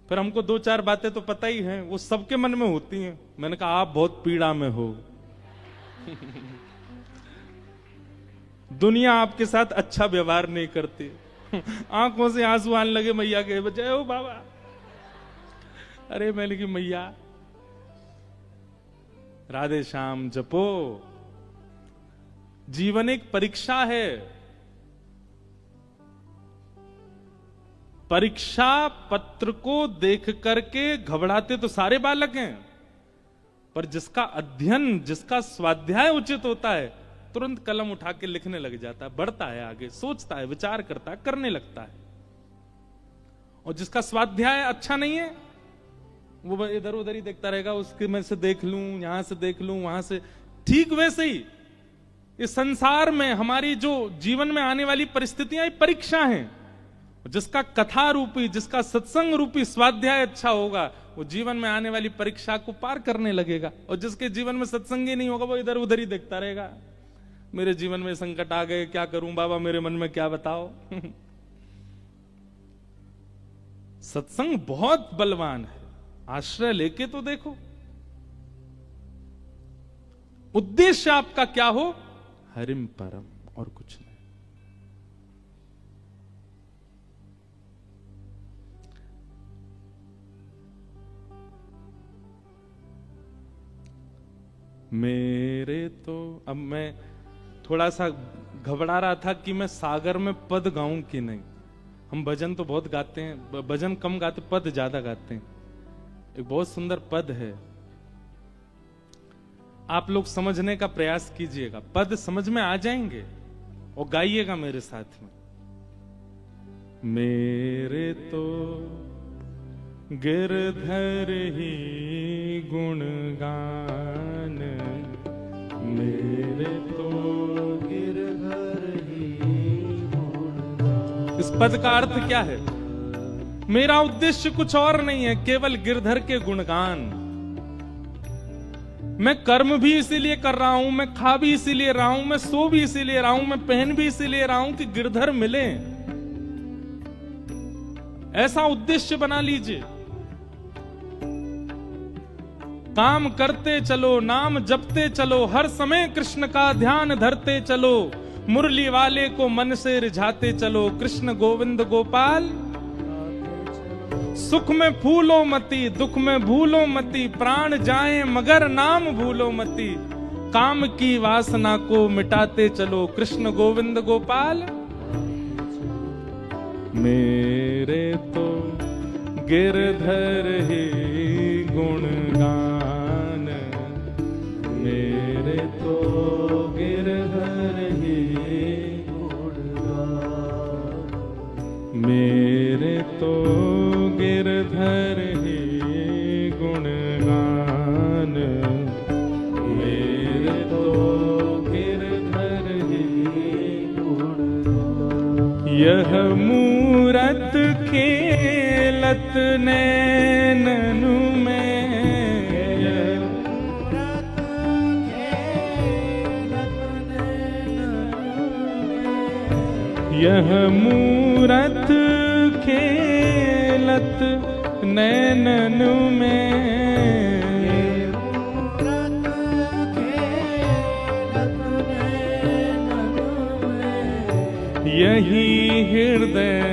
फिर हमको 2-4 बातें तो पता ही हैं, वो सबके मन में होती हैं। मैंने कहा आप बहुत पीड़ा में हो। दुनिया आपके साथ अच्छा व्यवहार नहीं करती। आंखों से आंसू आने लगे मैया के, जय हो बाबा। अरे मैंने कि मैया राधे श्याम जपो, जीवन एक परीक्षा है। परीक्षा पत्र को देख करके घबराते तो सारे बालक हैं, पर जिसका अध्ययन, जिसका स्वाध्याय उचित होता है, तुरंत कलम उठा के लिखने लग जाता है, बढ़ता है आगे, सोचता है, विचार करता है, करने लगता है। और जिसका स्वाध्याय अच्छा नहीं है, वो इधर उधर ही देखता रहेगा, उसके में से देख लूं, यहां से देख लूं, वहां से। ठीक वैसे ही इस संसार में हमारी जो जीवन में आने वाली परिस्थितियां ये परीक्षा हैं। जिसका कथा रूपी, जिसका सत्संग रूपी स्वाध्याय अच्छा होगा, वो जीवन में आने वाली परीक्षा को पार करने लगेगा। और जिसके जीवन में सत्संग ही नहीं होगा, वो इधर उधर ही देखता रहेगा। मेरे जीवन में संकट आ गए, क्या करूं बाबा, मेरे मन में क्या बताओ। सत्संग बहुत बलवान है, आश्रय लेके तो देखो। उद्देश्य आपका क्या हो, हरिम परम, और कुछ नहीं। मेरे तो, अब मैं थोड़ा सा घबरा रहा था कि मैं सागर में पद गाऊं कि नहीं। हम भजन तो बहुत गाते हैं, भजन कम गाते, पद ज्यादा गाते हैं। एक बहुत सुंदर पद है, आप लोग समझने का प्रयास कीजिएगा, पद समझ में आ जाएंगे और गाइएगा मेरे साथ में। मेरे तो गिरधर ही गुणगान, मेरे तो गिरधर ही गुणगान। इस पद का अर्थ क्या है? मेरा उद्देश्य कुछ और नहीं है, केवल गिरधर के गुणगान। मैं कर्म भी इसीलिए कर रहा हूं, मैं खा भी इसीलिए रहा हूं, मैं सो भी इसीलिए रहा हूं, मैं पहन भी इसीलिए रहा हूं कि गिरधर मिले। ऐसा उद्देश्य बना लीजिए। काम करते चलो, नाम जपते चलो, हर समय कृष्ण का ध्यान धरते चलो, मुरली वाले को मन से रिझाते चलो, कृष्ण गोविंद गोपाल। सुख में फूलो मती, दुख में भूलो मती, प्राण जाए मगर नाम भूलो मती, काम की वासना को मिटाते चलो, कृष्ण गोविंद गोपाल। मेरे तो गिरधर ही गुणगान, मेरे तो गिरधर ही गुणगान, मेरे तो गिरधर ही गुणगान, मेरे तो गिरधर ही गुणगान। यह मूरत खेलत नैननु में, यह मूरत खेलत नैननु में, यही हृदय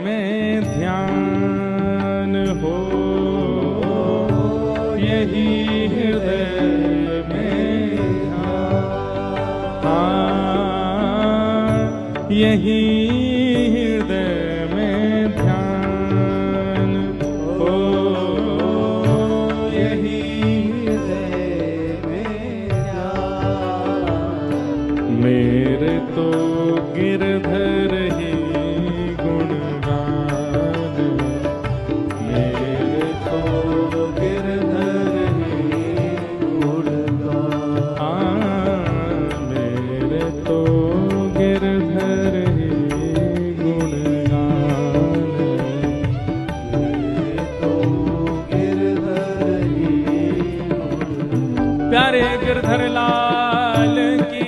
में ध्यान हो, यही हृदय में ध्यान, यही हृदय में ध्यान हो, यही हृदय में ध्यान। मेरे तो गिरधर ही गुणगान, मेरे तो गिरधर ही गुणगान, मेरे तो गिरधर ही गुणगान, मेरे तो गिरधर ही गुणगान। प्यारे गिरधर लाल की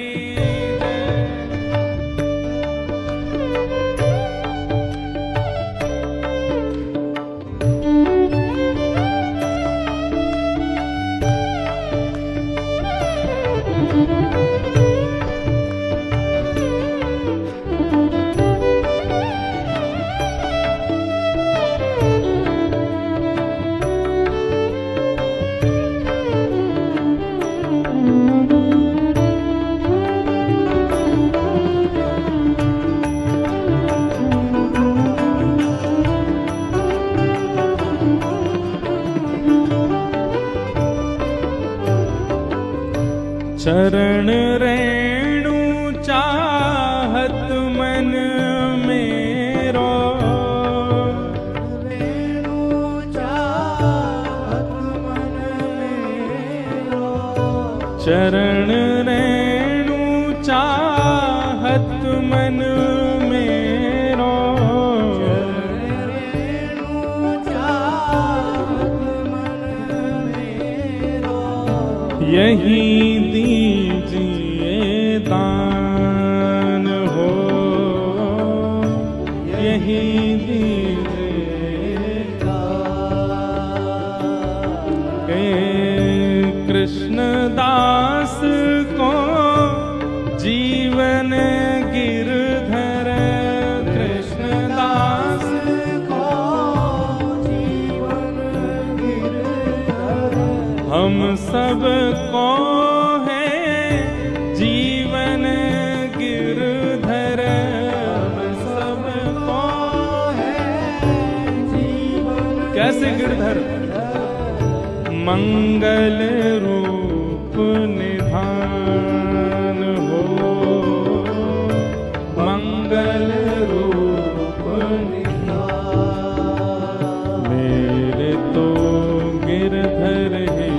चरण रेणु चाहत मन मेरो, रेणु चाहत मन मेरो, चरण रेणु मन मेरो, यही दीजिए दान हो, यही दीजिए दान। कृष्णदास को जीवन गिरधर, कृष्णदास को जीवन गिरधर, हम सब को है जीवन गिरधर, हम सब को है जीवन। कैसे गिरधर? मंगल रूप निधान हो, मंगल रूप निधान। मेरे तो गिरधर ही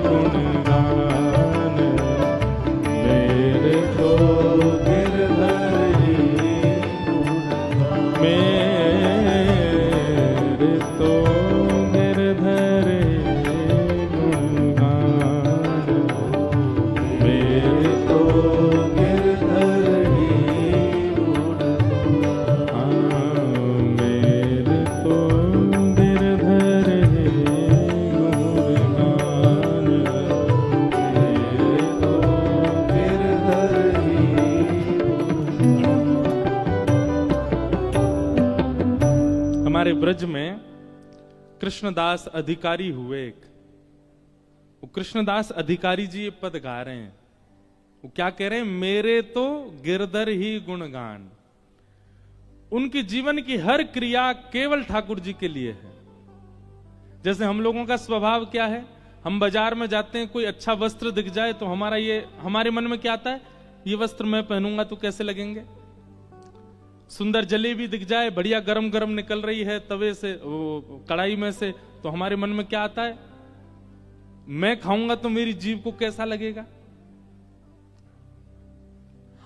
गुणगान, मेरे तो गिरधर ही गुणगान, मेरे तो गिरधर ही गुणगान, मेरे तो गिरधर ही गुणगान, मेरे तो गिरधर ही गुणगान, मेरे तो गिरधर ही गुणगान। हमारे ब्रज में कृष्णदास अधिकारी हुए एक, वो कृष्णदास अधिकारी जी ये पद गा रहे हैं। वो क्या कह रहे हैं? मेरे तो गिरधर ही गुणगान। उनके जीवन की हर क्रिया केवल ठाकुर जी के लिए है। जैसे हम लोगों का स्वभाव क्या है, हम बाजार में जाते हैं, कोई अच्छा वस्त्र दिख जाए तो हमारे मन में क्या आता है? ये वस्त्र मैं पहनूंगा तो कैसे लगेंगे। सुंदर जलेबी दिख जाए, बढ़िया गरम गरम निकल रही है तवे से, कढ़ाई में से, तो हमारे मन में क्या आता है? मैं खाऊंगा तो मेरी जीभ को कैसा लगेगा।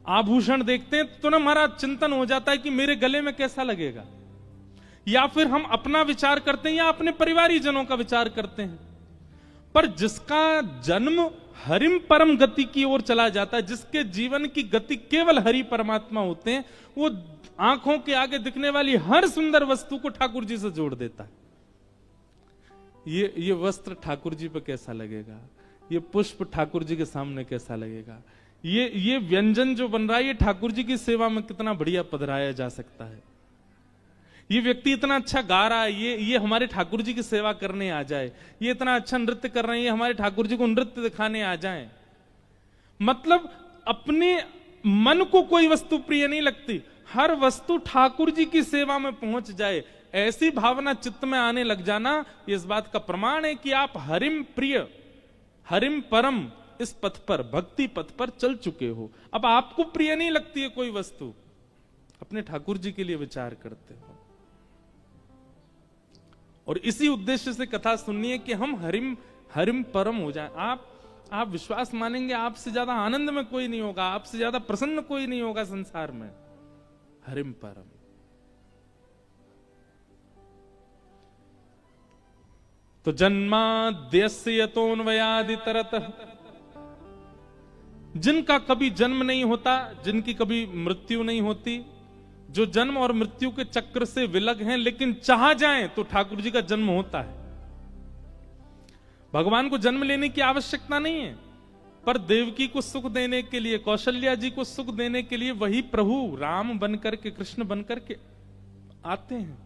आभूषण देखते हैं तो ना हमारा चिंतन हो जाता है कि मेरे गले में कैसा लगेगा। या फिर हम अपना विचार करते हैं या अपने परिवारी जनों का विचार करते हैं। पर जिसका जन्म हरिम परम गति की ओर चला जाता है, जिसके जीवन की गति केवल हरि परमात्मा होते हैं, वो आंखों के आगे दिखने वाली हर सुंदर वस्तु को ठाकुर जी से जोड़ देता है। ये वस्त्र ठाकुर जी पे कैसा लगेगा, ये पुष्प ठाकुर जी के सामने कैसा लगेगा, ये व्यंजन जो बन रहा है ये ठाकुर जी की सेवा में कितना बढ़िया पधराया जा सकता है। ये व्यक्ति इतना अच्छा गा रहा है, ये हमारे ठाकुर जी की सेवा करने आ जाए। ये इतना अच्छा नृत्य कर रहे हैं, ये हमारे ठाकुर जी को नृत्य दिखाने आ जाए। मतलब अपने मन को कोई वस्तु प्रिय नहीं लगती, हर वस्तु ठाकुर जी की सेवा में पहुंच जाए, ऐसी भावना चित्त में आने लग जाना, इस बात का प्रमाण है कि आप हरिम प्रिय, हरिम परम इस पथ पर, भक्ति पथ पर चल चुके हो। अब आपको प्रिय नहीं लगती है कोई वस्तु, अपने ठाकुर जी के लिए विचार करते हो। और इसी उद्देश्य से कथा सुननी है कि हम हरिम परम हो जाए। आप विश्वास मानेंगे, आपसे ज्यादा आनंद में कोई नहीं होगा, आपसे ज्यादा प्रसन्न कोई नहीं होगा संसार में। हरिम परम। तो जन्माद्यस्य यतोऽन्वयादितरतः, जिनका कभी जन्म नहीं होता, जिनकी कभी मृत्यु नहीं होती, जो जन्म और मृत्यु के चक्र से विलग हैं, लेकिन चाह जाएं तो ठाकुर जी का जन्म होता है। भगवान को जन्म लेने की आवश्यकता नहीं है, पर देवकी को सुख देने के लिए, कौशल्या जी को सुख देने के लिए वही प्रभु राम बनकर के, कृष्ण बनकर के आते हैं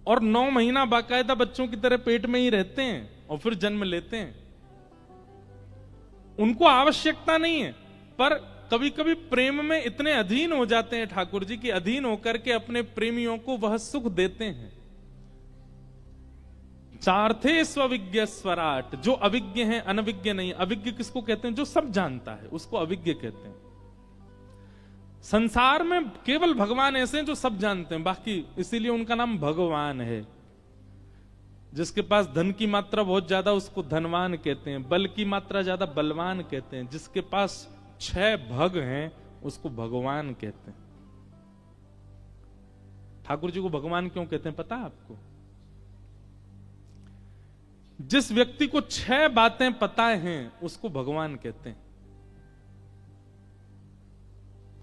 और 9 महीना बाकायदा बच्चों की तरह पेट में ही रहते हैं और फिर जन्म लेते हैं। उनको आवश्यकता नहीं है, पर कभी कभी प्रेम में इतने अधीन हो जाते हैं ठाकुर जी की, अधीन होकर के अपने प्रेमियों को वह सुख देते हैं। चार्थे स्वविज्ञ स्वराट, जो अविज्ञ है, अनविज्ञ नहीं। अविज्ञ किसको कहते हैं? जो सब जानता है, उसको अविज्ञ कहते हैं। संसार में केवल भगवान ऐसे हैं जो सब जानते हैं, बाकी इसीलिए उनका नाम भगवान है। जिसके पास धन की मात्रा बहुत ज्यादा उसको धनवान कहते हैं, बल की मात्रा ज्यादा बलवान कहते हैं। जिसके पास 6 भग हैं उसको भगवान कहते हैं। ठाकुर जी को भगवान क्यों कहते हैं पता है आपको? जिस व्यक्ति को 6 बातें पता हैं उसको भगवान कहते हैं।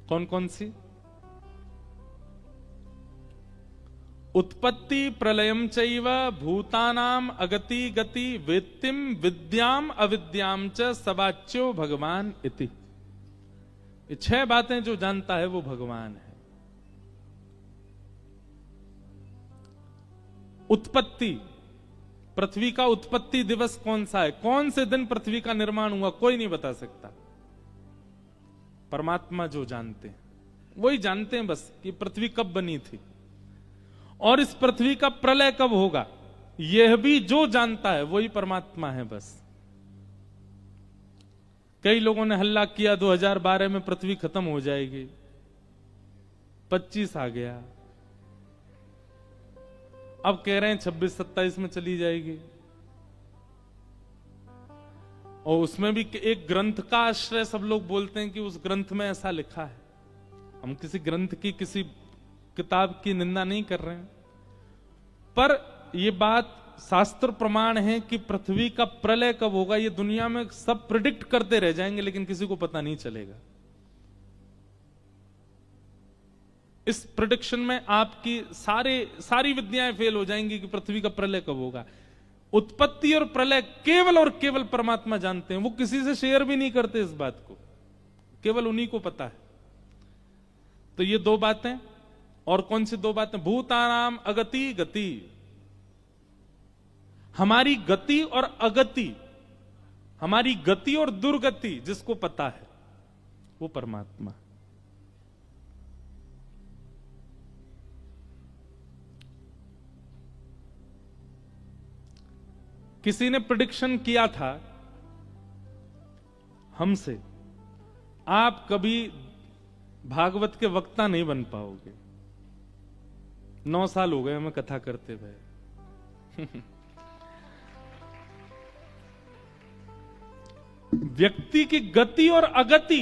कौन कौन सी? उत्पत्ति प्रलयम चैव भूतानाम अगति गति वेत्तिम विद्याम अविद्याम च सवाच्यो भगवान इति। ये 6 बातें जो जानता है वो भगवान है। उत्पत्ति, पृथ्वी का उत्पत्ति दिवस कौन सा है? कौन से दिन पृथ्वी का निर्माण हुआ? कोई नहीं बता सकता। परमात्मा जो जानते हैं वही जानते हैं बस कि पृथ्वी कब बनी थी और इस पृथ्वी का प्रलय कब होगा, यह भी जो जानता है वही परमात्मा है बस। कई लोगों ने हल्ला किया 2012 में पृथ्वी खत्म हो जाएगी, 25 आ गया, अब कह रहे हैं 26-27 में चली जाएगी। और उसमें भी एक ग्रंथ का आश्रय सब लोग बोलते हैं कि उस ग्रंथ में ऐसा लिखा है। हम किसी ग्रंथ की, किसी किताब की निंदा नहीं कर रहे हैं, पर यह बात शास्त्र प्रमाण है कि पृथ्वी का प्रलय कब होगा ये दुनिया में सब प्रिडिक्ट करते रह जाएंगे, लेकिन किसी को पता नहीं चलेगा। इस प्रिडिक्शन में आपकी सारी विद्याएं फेल हो जाएंगी कि पृथ्वी का प्रलय कब होगा। उत्पत्ति और प्रलय केवल और केवल परमात्मा जानते हैं, वो किसी से शेयर भी नहीं करते इस बात को, केवल उन्हीं को पता है। तो ये 2 बातें, और कौन सी 2 बातें? भूतानाम अगति गति, हमारी गति और अगति, हमारी गति और दुर्गति जिसको पता है वो परमात्मा। किसी ने प्रेडिक्शन किया था हमसे, आप कभी भागवत के वक्ता नहीं बन पाओगे। 9 साल हो गए हमें कथा करते हुए। व्यक्ति की गति और अगति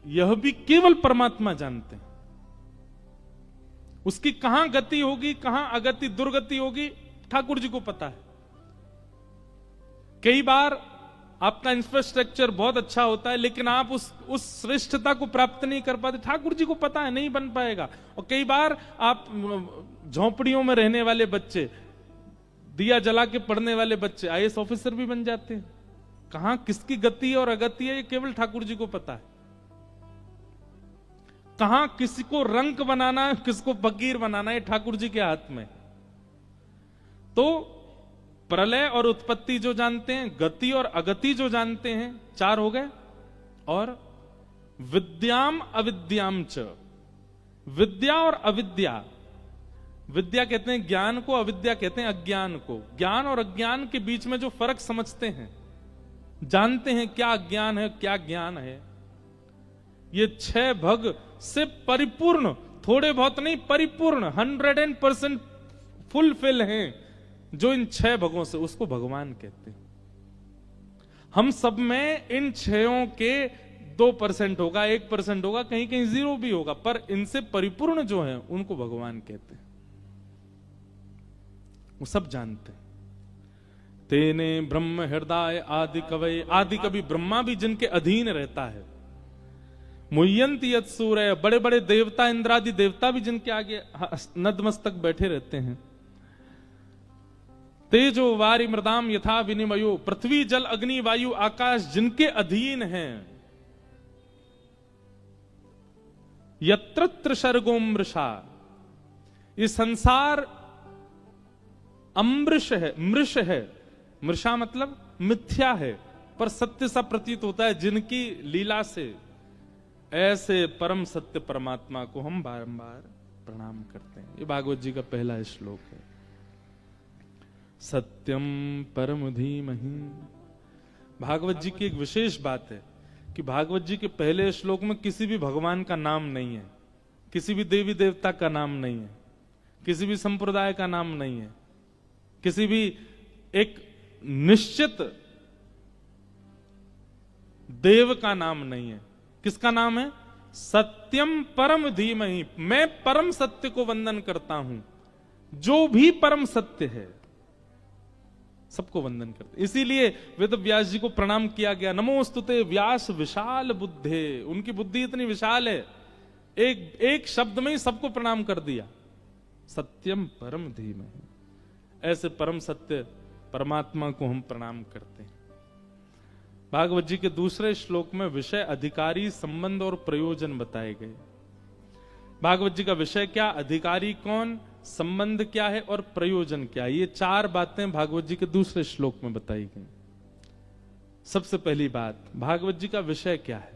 यह भी केवल परमात्मा जानते हैं। उसकी कहां गति होगी, कहां अगति दुर्गति होगी, ठाकुर जी को पता है। कई बार आपका इंफ्रास्ट्रक्चर बहुत अच्छा होता है लेकिन आप उस श्रेष्ठता को प्राप्त नहीं कर पाते, ठाकुर जी को पता है नहीं बन पाएगा। और कई बार आप झोंपड़ियों में रहने वाले बच्चे, दिया जला के पढ़ने वाले बच्चे IAS ऑफिसर भी बन जाते हैं। कहां किसकी गति और अगति है ये केवल ठाकुर जी को पता है। कहां किसी को रंक बनाना है, किसको फकीर बनाना है, ठाकुर जी के हाथ में। तो प्रलय और उत्पत्ति जो जानते हैं, गति और अगति जो जानते हैं, 4 हो गए। और विद्याम अविद्याम च, विद्या और अविद्या। विद्या कहते हैं ज्ञान को, अविद्या कहते हैं अज्ञान को। ज्ञान और अज्ञान के बीच में जो फर्क समझते हैं, जानते हैं क्या अज्ञान है क्या ज्ञान है, ये 6 भग से परिपूर्ण, थोड़े बहुत नहीं, परिपूर्ण 100% फुलफिल हैं जो इन 6 भगों से, उसको भगवान कहते हैं। हम सब में इन 6 के 2% होगा, 1% होगा, कहीं कहीं 0 भी होगा, पर इनसे परिपूर्ण जो है उनको भगवान कहते हैं। वो सब जानते हैं। तेने ब्रह्म हृदय आदि कवय, आदि कवि ब्रह्मा भी जिनके अधीन रहता है। मुह्यंति यत् सूर्य, बड़े बड़े देवता, इंद्रादि देवता भी जिनके आगे नतमस्तक बैठे रहते हैं। तेजो वारि मृदाम यथा विनिमयो, पृथ्वी जल अग्नि वायु आकाश जिनके अधीन हैं। यत्र सर्गो मृषा, ये संसार अमृष है, मृष है। मृषा मतलब मिथ्या है पर सत्य सा प्रतीत होता है, जिनकी लीला से ऐसे परम सत्य परमात्मा को हम बारंबार प्रणाम करते हैं। ये भागवत जी का पहला श्लोक है। सत्यम परम धीमहि। भागवत जी की एक विशेष बात है कि भागवत जी के पहले श्लोक में किसी भी भगवान का नाम नहीं है, किसी भी देवी देवता का नाम नहीं है, किसी भी संप्रदाय का नाम नहीं है, किसी भी एक निश्चित देव का नाम नहीं है। किसका नाम है? सत्यम परम धीमहि, मैं परम सत्य को वंदन करता हूं। जो भी परम सत्य है सबको वंदन करते। इसीलिए वेद व्यास जी को प्रणाम किया गया, नमोस्तुते व्यास विशाल बुद्धे। उनकी बुद्धि इतनी विशाल है, एक शब्द में ही सबको प्रणाम कर दिया। सत्यम परम धीमहि, ऐसे परम सत्य परमात्मा को हम प्रणाम करते हैं। भागवत जी के दूसरे श्लोक में विषय, अधिकारी, संबंध और प्रयोजन बताए गए। भागवत जी का विषय क्या, अधिकारी कौन, संबंध क्या है और प्रयोजन क्या है, ये चार बातें भागवत जी के दूसरे श्लोक में बताई गई। सबसे पहली बात, भागवत जी का विषय क्या है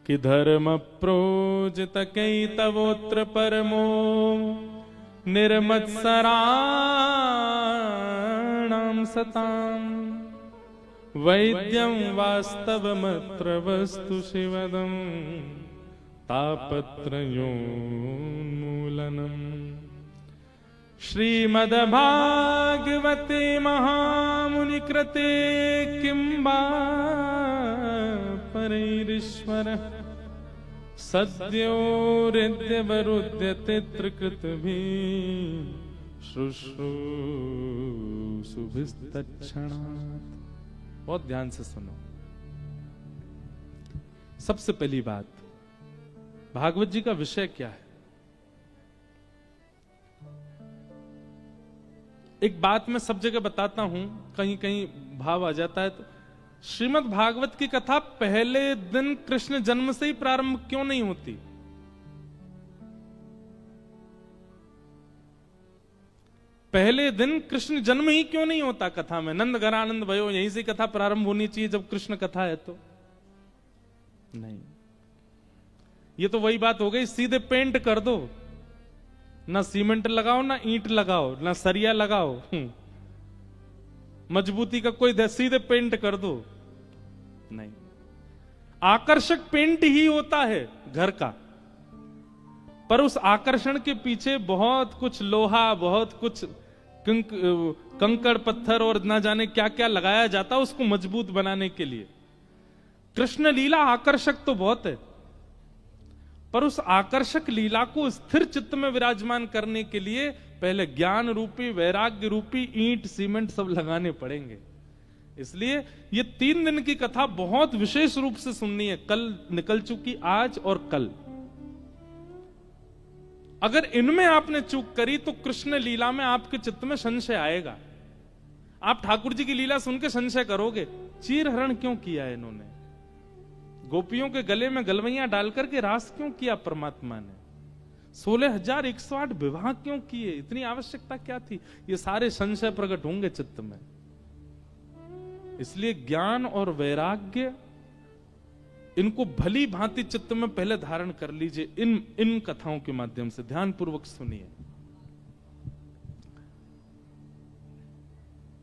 कि धर्म प्रोजित कई तवोत्र परमो निर्मत्सराणाम सताम वैद्यम वास्तवमत्र वस्तु शिवदम तापत्रयोन्मूलनम। श्रीमद्भागवते महामुनि कृते किंबा परैरीश्वरः सद्यो हृद्यवरुध्यते त्रिकृतभिः शुश्रूषुभिस्तत्क्षणात्। बहुत ध्यान से सुनो। सबसे पहली बात, भागवत जी का विषय क्या है। एक बात मैं सब जगह बताता हूं, कहीं कहीं भाव आ जाता है। तो श्रीमद् भागवत की कथा पहले दिन कृष्ण जन्म से ही प्रारंभ क्यों नहीं होती? पहले दिन कृष्ण जन्म ही क्यों नहीं होता कथा में? नंद घरानंद भयो, यहीं से कथा प्रारंभ होनी चाहिए जब कृष्ण कथा है तो नहीं। ये तो वही बात हो गई, सीधे पेंट कर दो, ना सीमेंट लगाओ, ना ईंट लगाओ, ना सरिया लगाओ, मजबूती का कोई, सीधे पेंट कर दो। नहीं, आकर्षक पेंट ही होता है घर का, पर उस आकर्षण के पीछे बहुत कुछ लोहा, बहुत कुछ कंकड़ पत्थर और ना जाने क्या क्या लगाया जाता है उसको मजबूत बनाने के लिए। कृष्ण लीला आकर्षक तो बहुत है, पर उस आकर्षक लीला को स्थिर चित्त में विराजमान करने के लिए पहले ज्ञान रूपी, वैराग्य रूपी ईंट, सीमेंट सब लगाने पड़ेंगे। इसलिए ये 3 दिन की कथा बहुत विशेष रूप से सुननी है। कल निकल चुकी, आज और कल। अगर इनमें आपने चूक करी तो कृष्ण लीला में आपके चित्त में संशय आएगा। आप ठाकुर जी की लीला सुन के संशय करोगे, चीरहरण क्यों किया है इन्होंने, गोपियों के गले में गलवैयां डालकर के रास क्यों किया परमात्मा ने, 16,108 विवाह क्यों किए, इतनी आवश्यकता क्या थी? ये सारे संशय प्रकट होंगे चित्त में। इसलिए ज्ञान और वैराग्य, इनको भली भांति चित्त में पहले धारण कर लीजिए। इन कथाओं के माध्यम से ध्यान पूर्वक सुनिए।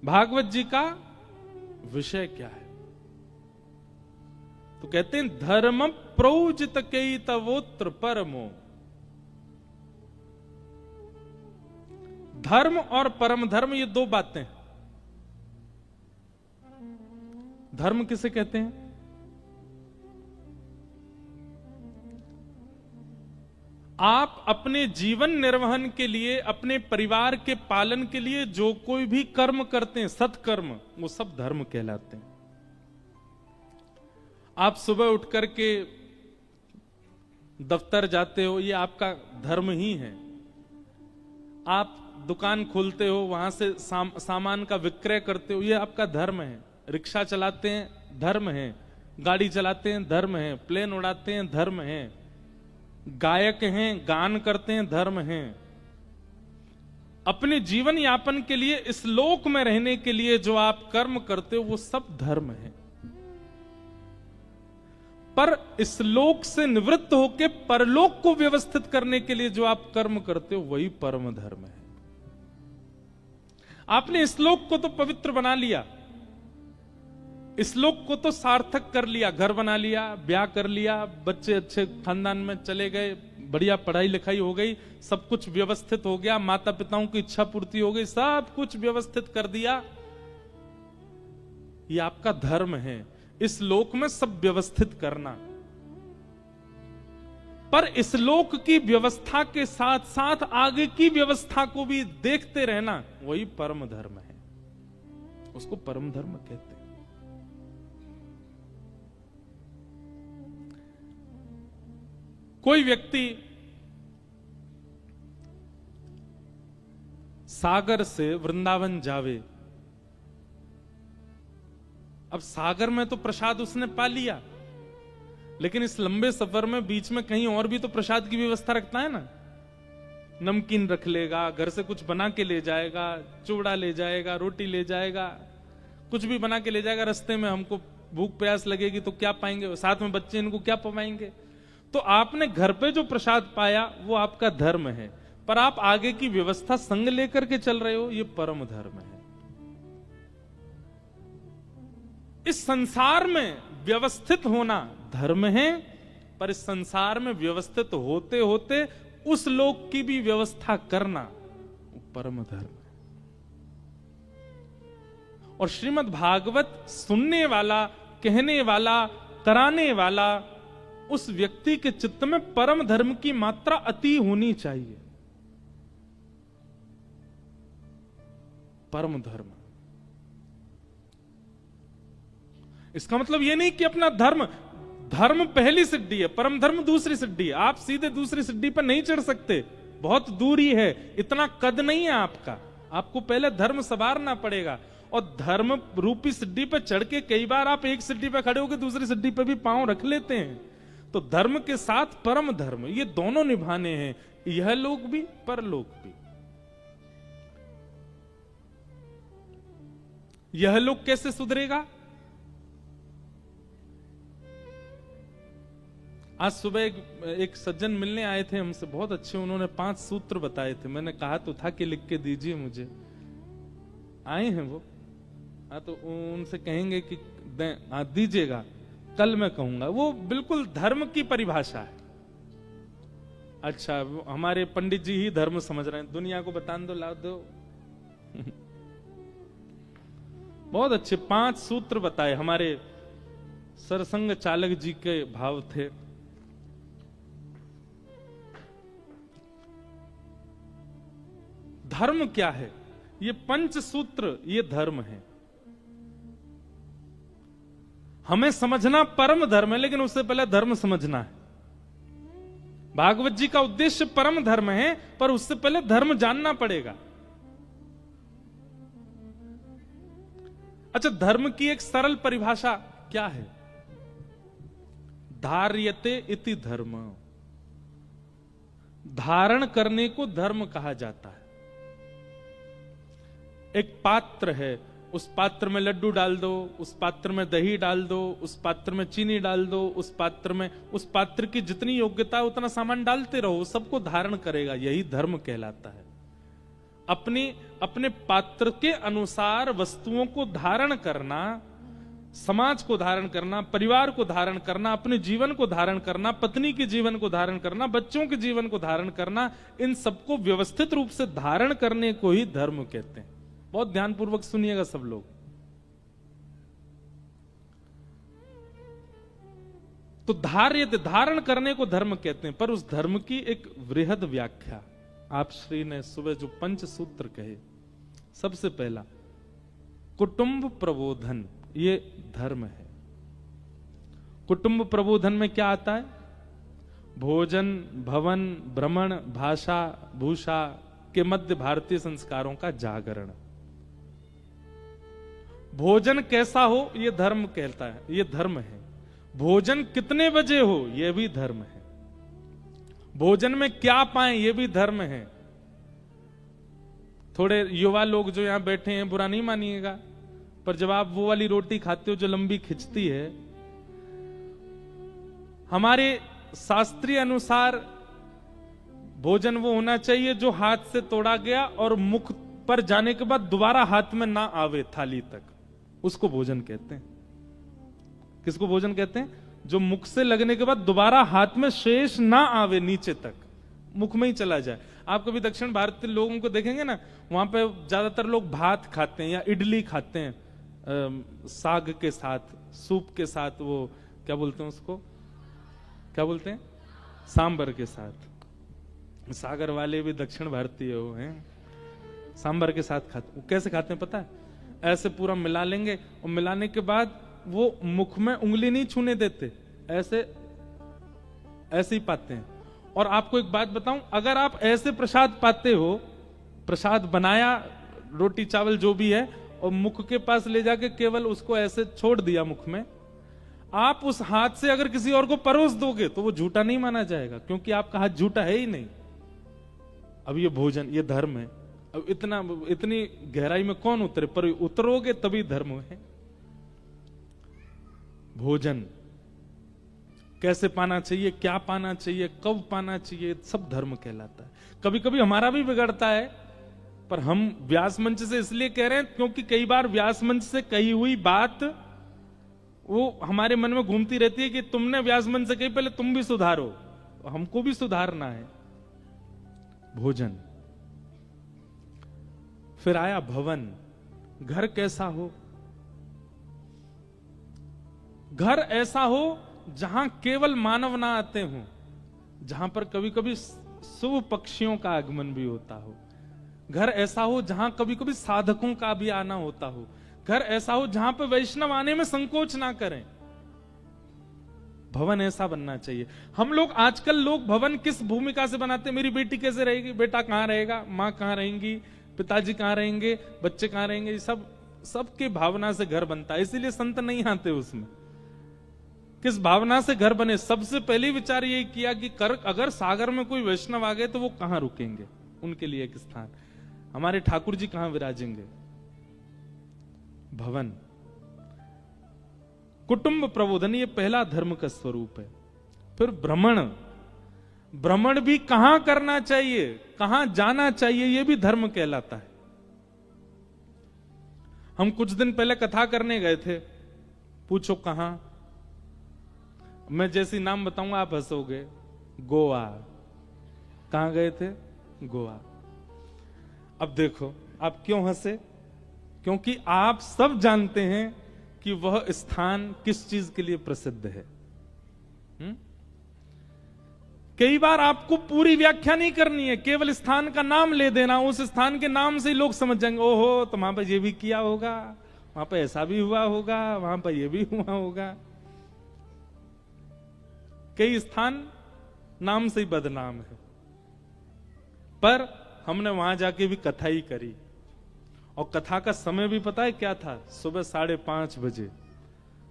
भागवत जी का विषय क्या है? तो कहते हैं धर्म प्रोजित कई तवोत्र परमो। धर्म और परम धर्म, ये 2 बातें। धर्म किसे कहते हैं? आप अपने जीवन निर्वहन के लिए, अपने परिवार के पालन के लिए जो कोई भी कर्म करते हैं, सत्कर्म, वो सब धर्म कहलाते हैं। आप सुबह उठ करके दफ्तर जाते हो, ये आपका धर्म ही है। आप दुकान खोलते हो, वहां से सामान का विक्रय करते हो, ये आपका धर्म है। रिक्शा चलाते हैं, धर्म है। गाड़ी चलाते हैं, धर्म है। प्लेन उड़ाते हैं, धर्म है। गायक हैं, गान करते हैं, धर्म है। अपने जीवन यापन के लिए, इस लोक में रहने के लिए जो आप कर्म करते हो, वो सब धर्म है। पर इस लोक से निवृत्त होकर परलोक को व्यवस्थित करने के लिए जो आप कर्म करते हो, वही परम धर्म है। आपने इस लोक को तो पवित्र बना लिया, इस लोक को तो सार्थक कर लिया, घर बना लिया, ब्याह कर लिया, बच्चे अच्छे खानदान में चले गए, बढ़िया पढ़ाई लिखाई हो गई, सब कुछ व्यवस्थित हो गया, माता पिताओं की इच्छा पूर्ति हो गई, सब कुछ व्यवस्थित कर दिया। ये आपका धर्म है, इस लोक में सब व्यवस्थित करना। पर इस लोक की व्यवस्था के साथ साथ आगे की व्यवस्था को भी देखते रहना, वही परम धर्म है। उसको परम धर्म कहते हैं। कोई व्यक्ति सागर से वृंदावन जावे, अब सागर में तो प्रसाद उसने पा लिया, लेकिन इस लंबे सफर में बीच में कहीं और भी तो प्रसाद की व्यवस्था रखता है ना। नमकीन रख लेगा, घर से कुछ बना के ले जाएगा, चूड़ा ले जाएगा, रोटी ले जाएगा, कुछ भी बना के ले जाएगा। रास्ते में हमको भूख प्यास लगेगी तो क्या पाएंगे, साथ में बच्चे इनको क्या पवाएंगे। तो आपने घर पे जो प्रसाद पाया वो आपका धर्म है, पर आप आगे की व्यवस्था संग लेकर के चल रहे हो, ये परम धर्म है। इस संसार में व्यवस्थित होना धर्म है, पर इस संसार में व्यवस्थित होते होते उस लोक की भी व्यवस्था करना परम धर्म है। और श्रीमद् भागवत सुनने वाला, कहने वाला, कराने वाला, उस व्यक्ति के चित्त में परम धर्म की मात्रा अति होनी चाहिए। परम धर्म, इसका मतलब यह नहीं कि अपना धर्म पहली सिद्धि है, परम धर्म दूसरी सिद्धि है। आप सीधे दूसरी सिद्धि पर नहीं चढ़ सकते, बहुत दूरी है, इतना कद नहीं है आपका। आपको पहले धर्म संवारना पड़ेगा, और धर्म रूपी सिद्धि पर चढ़ के कई बार आप एक सिद्धि पर खड़े होकर दूसरी सिद्धि पर भी पांव रख लेते हैं। तो धर्म के साथ परम धर्म, ये दोनों निभाने हैं, यह लोक भी परलोक भी। यह लोक कैसे सुधरेगा? आज सुबह एक सज्जन मिलने आए थे हमसे, बहुत अच्छे, उन्होंने 5 सूत्र बताए थे। मैंने कहा तो था कि लिख के दीजिए मुझे। आए हैं वो, तो उनसे कहेंगे कि दीजिएगा, कल मैं कहूंगा। वो बिल्कुल धर्म की परिभाषा है। अच्छा, हमारे पंडित जी ही धर्म समझ रहे हैं, दुनिया को बता दो, ला दो। बहुत अच्छे 5 सूत्र बताए, हमारे सरसंग चालक जी के भाव थे। धर्म क्या है? ये 5 सूत्र, ये धर्म है। हमें समझना परम धर्म है, लेकिन उससे पहले धर्म समझना है। भागवत जी का उद्देश्य परम धर्म है, पर उससे पहले धर्म जानना पड़ेगा। अच्छा, धर्म की एक सरल परिभाषा क्या है? धार्यते इति धर्म, धारण करने को धर्म कहा जाता है। एक पात्र है, उस पात्र में लड्डू डाल दो, उस पात्र में दही डाल दो, उस पात्र में चीनी डाल दो, उस पात्र की जितनी योग्यता है उतना सामान डालते रहो, सबको धारण करेगा, यही धर्म कहलाता है। अपने पात्र के अनुसार वस्तुओं को धारण करना, समाज को धारण करना, परिवार को धारण करना, अपने जीवन को धारण करना, पत्नी के जीवन को धारण करना, बच्चों के जीवन को धारण करना, इन सबको व्यवस्थित रूप से धारण करने को ही धर्म कहते हैं। बहुत ध्यानपूर्वक सुनिएगा सब लोग। तो धारण करने को धर्म कहते हैं, पर उस धर्म की एक वृहद व्याख्या आप श्री ने सुबह जो 5 सूत्र कहे, सबसे पहला कुटुंब प्रबोधन, ये धर्म है। कुटुंब प्रबोधन में क्या आता है? भोजन, भवन, भ्रमण, भाषा, भूषा के मध्य भारतीय संस्कारों का जागरण। भोजन कैसा हो, यह धर्म कहता है, यह धर्म है। भोजन कितने बजे हो, यह भी धर्म है। भोजन में क्या पाएं, यह भी धर्म है। थोड़े युवा लोग जो यहां बैठे हैं, बुरा नहीं मानिएगा, पर जब आप वो वाली रोटी खाते हो जो लंबी खिंचती है, हमारे शास्त्रीय अनुसार भोजन वो होना चाहिए जो हाथ से तोड़ा गया और मुख पर जाने के बाद दोबारा हाथ में ना आवे थाली तक, उसको भोजन कहते हैं। किसको भोजन कहते हैं? जो मुख से लगने के बाद दोबारा हाथ में शेष ना आवे नीचे तक, मुख में ही चला जाए। आप कभी दक्षिण भारतीय लोगों को देखेंगे ना, वहां पे ज्यादातर लोग भात खाते हैं या इडली खाते हैं, साग के साथ, सूप के साथ, वो क्या बोलते हैं उसको, क्या बोलते हैं, सांबर के साथ। सागर वाले भी दक्षिण भारतीय हो हैं, सांबर के साथ खाते। वो कैसे खाते हैं पता है? ऐसे पूरा मिला लेंगे और मिलाने के बाद वो मुख में उंगली नहीं छूने देते, ऐसे ऐसे ही पाते हैं। और आपको एक बात बताऊं, अगर आप ऐसे प्रसाद पाते हो, प्रसाद बनाया रोटी चावल जो भी है और मुख के पास ले जाके केवल उसको ऐसे छोड़ दिया मुख में, आप उस हाथ से अगर किसी और को परोस दोगे तो वो झूठा नहीं माना जाएगा, क्योंकि आपका हाथ झूठा है ही नहीं। अब ये भोजन, ये धर्म है। अब इतनी गहराई में कौन उतरे, पर उतरोगे तभी धर्म है। भोजन कैसे पाना चाहिए, क्या पाना चाहिए, कब पाना चाहिए, सब धर्म कहलाता है। कभी कभी हमारा भी बिगड़ता है, पर हम व्यास मंच से इसलिए कह रहे हैं क्योंकि कई बार व्यास मंच से कही हुई बात वो हमारे मन में घूमती रहती है कि तुमने व्यास मंच से कही, पहले तुम भी सुधारो, हमको भी सुधारना है। भोजन। फिर आया भवन। घर कैसा हो? घर ऐसा हो जहां केवल मानव ना आते हो, जहां पर कभी कभी शुभ पक्षियों का आगमन भी होता हो। घर ऐसा हो जहां कभी कभी साधकों का भी आना होता हो। घर ऐसा हो जहां पर वैष्णव आने में संकोच ना करें। भवन ऐसा बनना चाहिए। हम लोग आजकल भवन किस भूमिका से बनाते हैं? मेरी बेटी कैसे रहेगी, बेटा कहां रहेगा, मां कहां रहेंगी, पिताजी कहां रहेंगे, बच्चे कहां रहेंगे, सबके भावना से घर बनता है। इसीलिए संत नहीं आते उसमें। किस भावना से घर बने? सबसे पहले विचार यही किया कि अगर सागर में कोई वैष्णव आ गए तो वो कहां रुकेंगे, उनके लिए एक स्थान। हमारे ठाकुर जी कहां विराजेंगे? भवन। कुटुंब प्रबोधन, ये पहला धर्म का स्वरूप है। फिर भ्रमण। भ्रमण भी कहां करना चाहिए, कहां जाना चाहिए, यह भी धर्म कहलाता है। हम कुछ दिन पहले कथा करने गए थे। पूछो कहां? मैं जैसी नाम बताऊंगा आप हंसोगे। गोवा। कहां गए थे? गोवा। अब देखो आप क्यों हंसे? क्योंकि आप सब जानते हैं कि वह स्थान किस चीज के लिए प्रसिद्ध है। कई बार आपको पूरी व्याख्या नहीं करनी है, केवल स्थान का नाम ले देना। उस स्थान के नाम से ही लोग समझ जाएंगे, ओहो तो वहां पर यह भी किया होगा, वहां पर ऐसा भी हुआ होगा, वहां पर यह भी हुआ होगा। कई स्थान नाम से ही बदनाम है, पर हमने वहां जाके भी कथा ही करी। और कथा का समय भी पता है क्या था? सुबह 5:30 बजे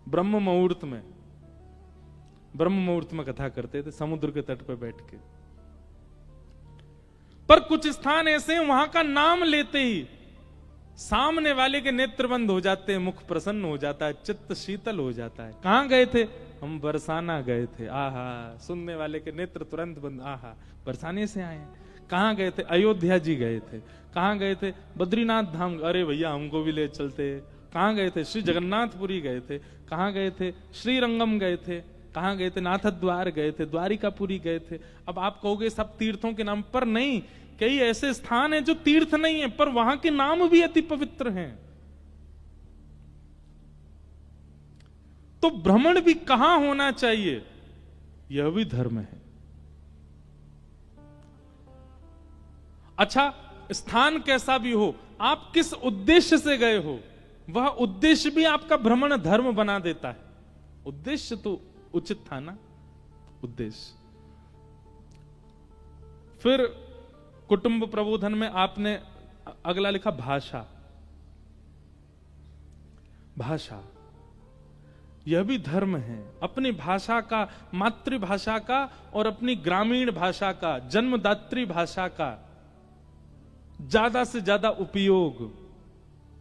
ब्रह्म मुहूर्त में। ब्रह्म मुहूर्त में कथा करते थे समुद्र के तट पर बैठ के। पर कुछ स्थान ऐसे हैं वहां का नाम लेते ही सामने वाले के नेत्र बंद हो जाते हैं, मुख प्रसन्न हो जाता है, चित्त शीतल हो जाता है। कहां गए थे? हम बरसाना गए थे। आहा, सुनने वाले के नेत्र तुरंत बंद। आहा, बरसाने से आए। कहां गए थे? अयोध्या जी गए थे। कहां गए थे? बद्रीनाथ धाम। अरे भैया हमको भी ले चलते। कहां गए थे? श्री जगन्नाथपुरी गए थे। कहां गए थे? श्रीरंगम गए थे। कहां गए थे? नाथद्वार गए थे, द्वारिकापुरी गए थे। अब आप कहोगे सब तीर्थों के नाम, पर नहीं, कई ऐसे स्थान हैं जो तीर्थ नहीं है पर वहां के नाम भी अति पवित्र हैं। तो भ्रमण भी कहां होना चाहिए, यह भी धर्म है। अच्छा, स्थान कैसा भी हो, आप किस उद्देश्य से गए हो, वह उद्देश्य भी आपका भ्रमण धर्म बना देता है। उद्देश्य तो उचित था ना, उद्देश्य। फिर कुटुंब प्रबोधन में आपने अगला लिखा भाषा। भाषा यह भी धर्म है। अपनी भाषा का, मातृभाषा का और अपनी ग्रामीण भाषा का, जन्मदात्री भाषा का ज्यादा से ज्यादा उपयोग,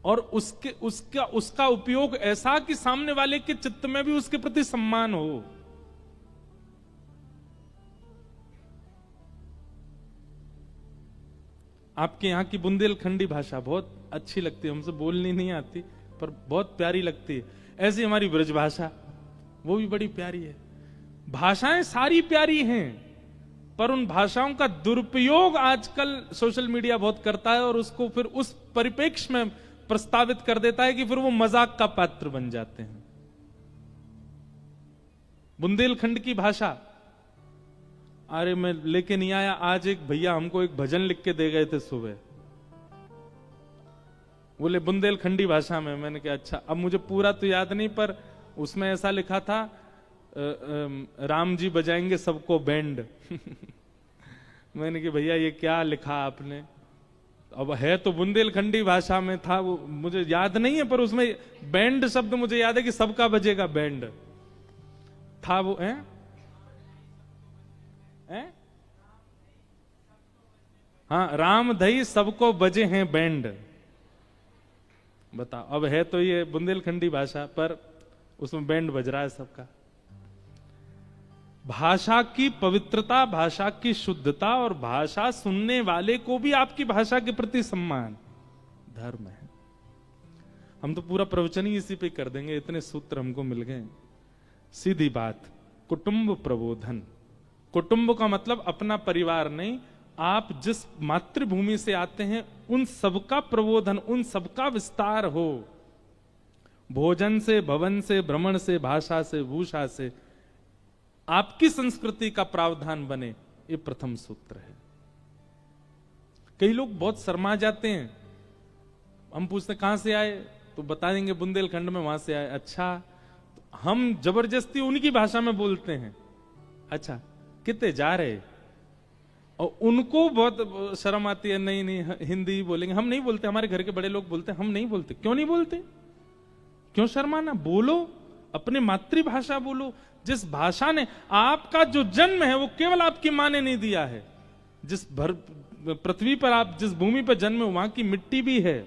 और उसका उपयोग ऐसा कि सामने वाले के चित्त में भी उसके प्रति सम्मान हो। आपके यहां की बुंदेलखंडी भाषा बहुत अच्छी लगती है, हमसे बोलनी नहीं आती पर बहुत प्यारी लगती है। ऐसी हमारी ब्रज भाषा, वो भी बड़ी प्यारी है। भाषाएं सारी प्यारी हैं, पर उन भाषाओं का दुरुपयोग आजकल सोशल मीडिया बहुत करता है और उसको फिर उस परिप्रेक्ष्य में प्रस्तावित कर देता है कि फिर वो मजाक का पात्र बन जाते हैं। बुंदेलखंड की भाषा अरे मैं लेके नहीं आया, आज एक भैया हमको एक भजन लिख के दे गए थे सुबह, बोले बुंदेलखंडी भाषा में। मैंने कहा अच्छा, अब मुझे पूरा तो याद नहीं, पर उसमें ऐसा लिखा था राम जी बजाएंगे सबको बैंड। मैंने कहा भैया ये क्या लिखा आपने? अब है तो बुंदेलखंडी भाषा में था, वो मुझे याद नहीं है, पर उसमें बैंड शब्द मुझे याद है कि सबका बजेगा बैंड था वो है? हाँ, राम धई सबको बजे हैं बैंड। बताओ, अब है तो ये बुंदेलखंडी भाषा, पर उसमें बैंड बज रहा है सबका। भाषा की पवित्रता, भाषा की शुद्धता और भाषा सुनने वाले को भी आपकी भाषा के प्रति सम्मान धर्म है। हम तो पूरा प्रवचन ही इसी पे कर देंगे, इतने सूत्र हमको मिल गए। सीधी बात, कुटुंब प्रबोधन। कुटुंब का मतलब अपना परिवार नहीं, आप जिस मातृभूमि से आते हैं उन सबका प्रबोधन, उन सबका विस्तार हो। भोजन से, भवन से, भ्रमण से, भाषा से, भूषा से आपकी संस्कृति का प्रावधान बने, ये प्रथम सूत्र है। कई लोग बहुत शर्मा जाते हैं, हम पूछते कहां से आए तो बता देंगे बुंदेलखंड में वहां से आए। अच्छा, तो हम जबरदस्ती उनकी भाषा में बोलते हैं। अच्छा, कितने जा रहे? और उनको बहुत शर्म आती है, नहीं नहीं हिंदी बोलेंगे। हम नहीं बोलते, हमारे घर के बड़े लोग बोलते हैं, हम नहीं बोलते। क्यों नहीं बोलते? क्यों शर्माना? बोलो, अपने मातृभाषा बोलो। जिस भाषा ने आपका जो जन्म है वो केवल आपकी मां ने नहीं दिया है। जिस पृथ्वी पर आप जिस भूमि पर जन्मे हो, वहां की मिट्टी भी है,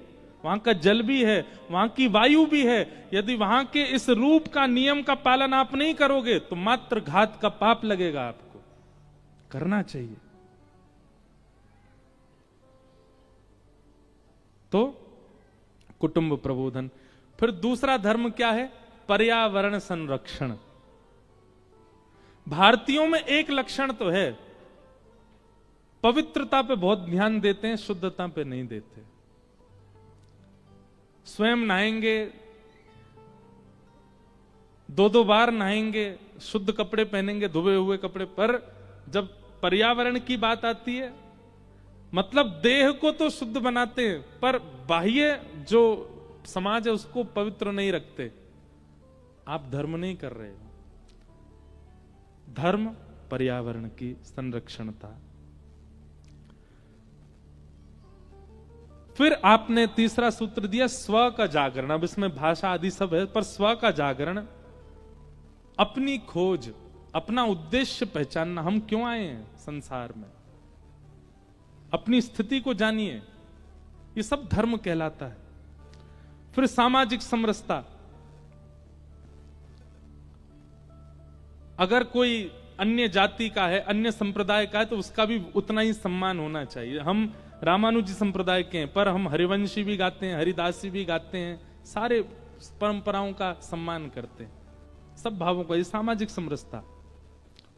वहां का जल भी है, वहां की वायु भी है। यदि वहां के इस रूप का, नियम का पालन आप नहीं करोगे तो मात्र घात का पाप लगेगा। आपको करना चाहिए। तो कुटुंब प्रबोधन। फिर दूसरा धर्म क्या है? पर्यावरण संरक्षण। भारतीयों में एक लक्षण तो है, पवित्रता पे बहुत ध्यान देते हैं, शुद्धता पे नहीं देते। स्वयं नहाएंगे, 2-2 बार नहाएंगे, शुद्ध कपड़े पहनेंगे, धुए हुए कपड़े, पर जब पर्यावरण की बात आती है, मतलब देह को तो शुद्ध बनाते हैं पर बाह्य जो समाज है उसको पवित्र नहीं रखते। आप धर्म नहीं कर रहे हो। धर्म पर्यावरण की संरक्षणता। फिर आपने तीसरा सूत्र दिया स्व का जागरण। अब इसमें भाषा आदि सब है, पर स्व का जागरण, अपनी खोज, अपना उद्देश्य पहचानना। हम क्यों आए हैं संसार में, अपनी स्थिति को जानिए, ये सब धर्म कहलाता है। फिर सामाजिक समरसता। अगर कोई अन्य जाति का है, अन्य संप्रदाय का है, तो उसका भी उतना ही सम्मान होना चाहिए। हम रामानुजी संप्रदाय के हैं, पर हम हरिवंशी भी गाते हैं, हरिदासी भी गाते हैं, सारे परंपराओं का सम्मान करते हैं, सब भावों का। ये सामाजिक समरसता।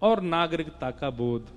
और नागरिकता का बोध।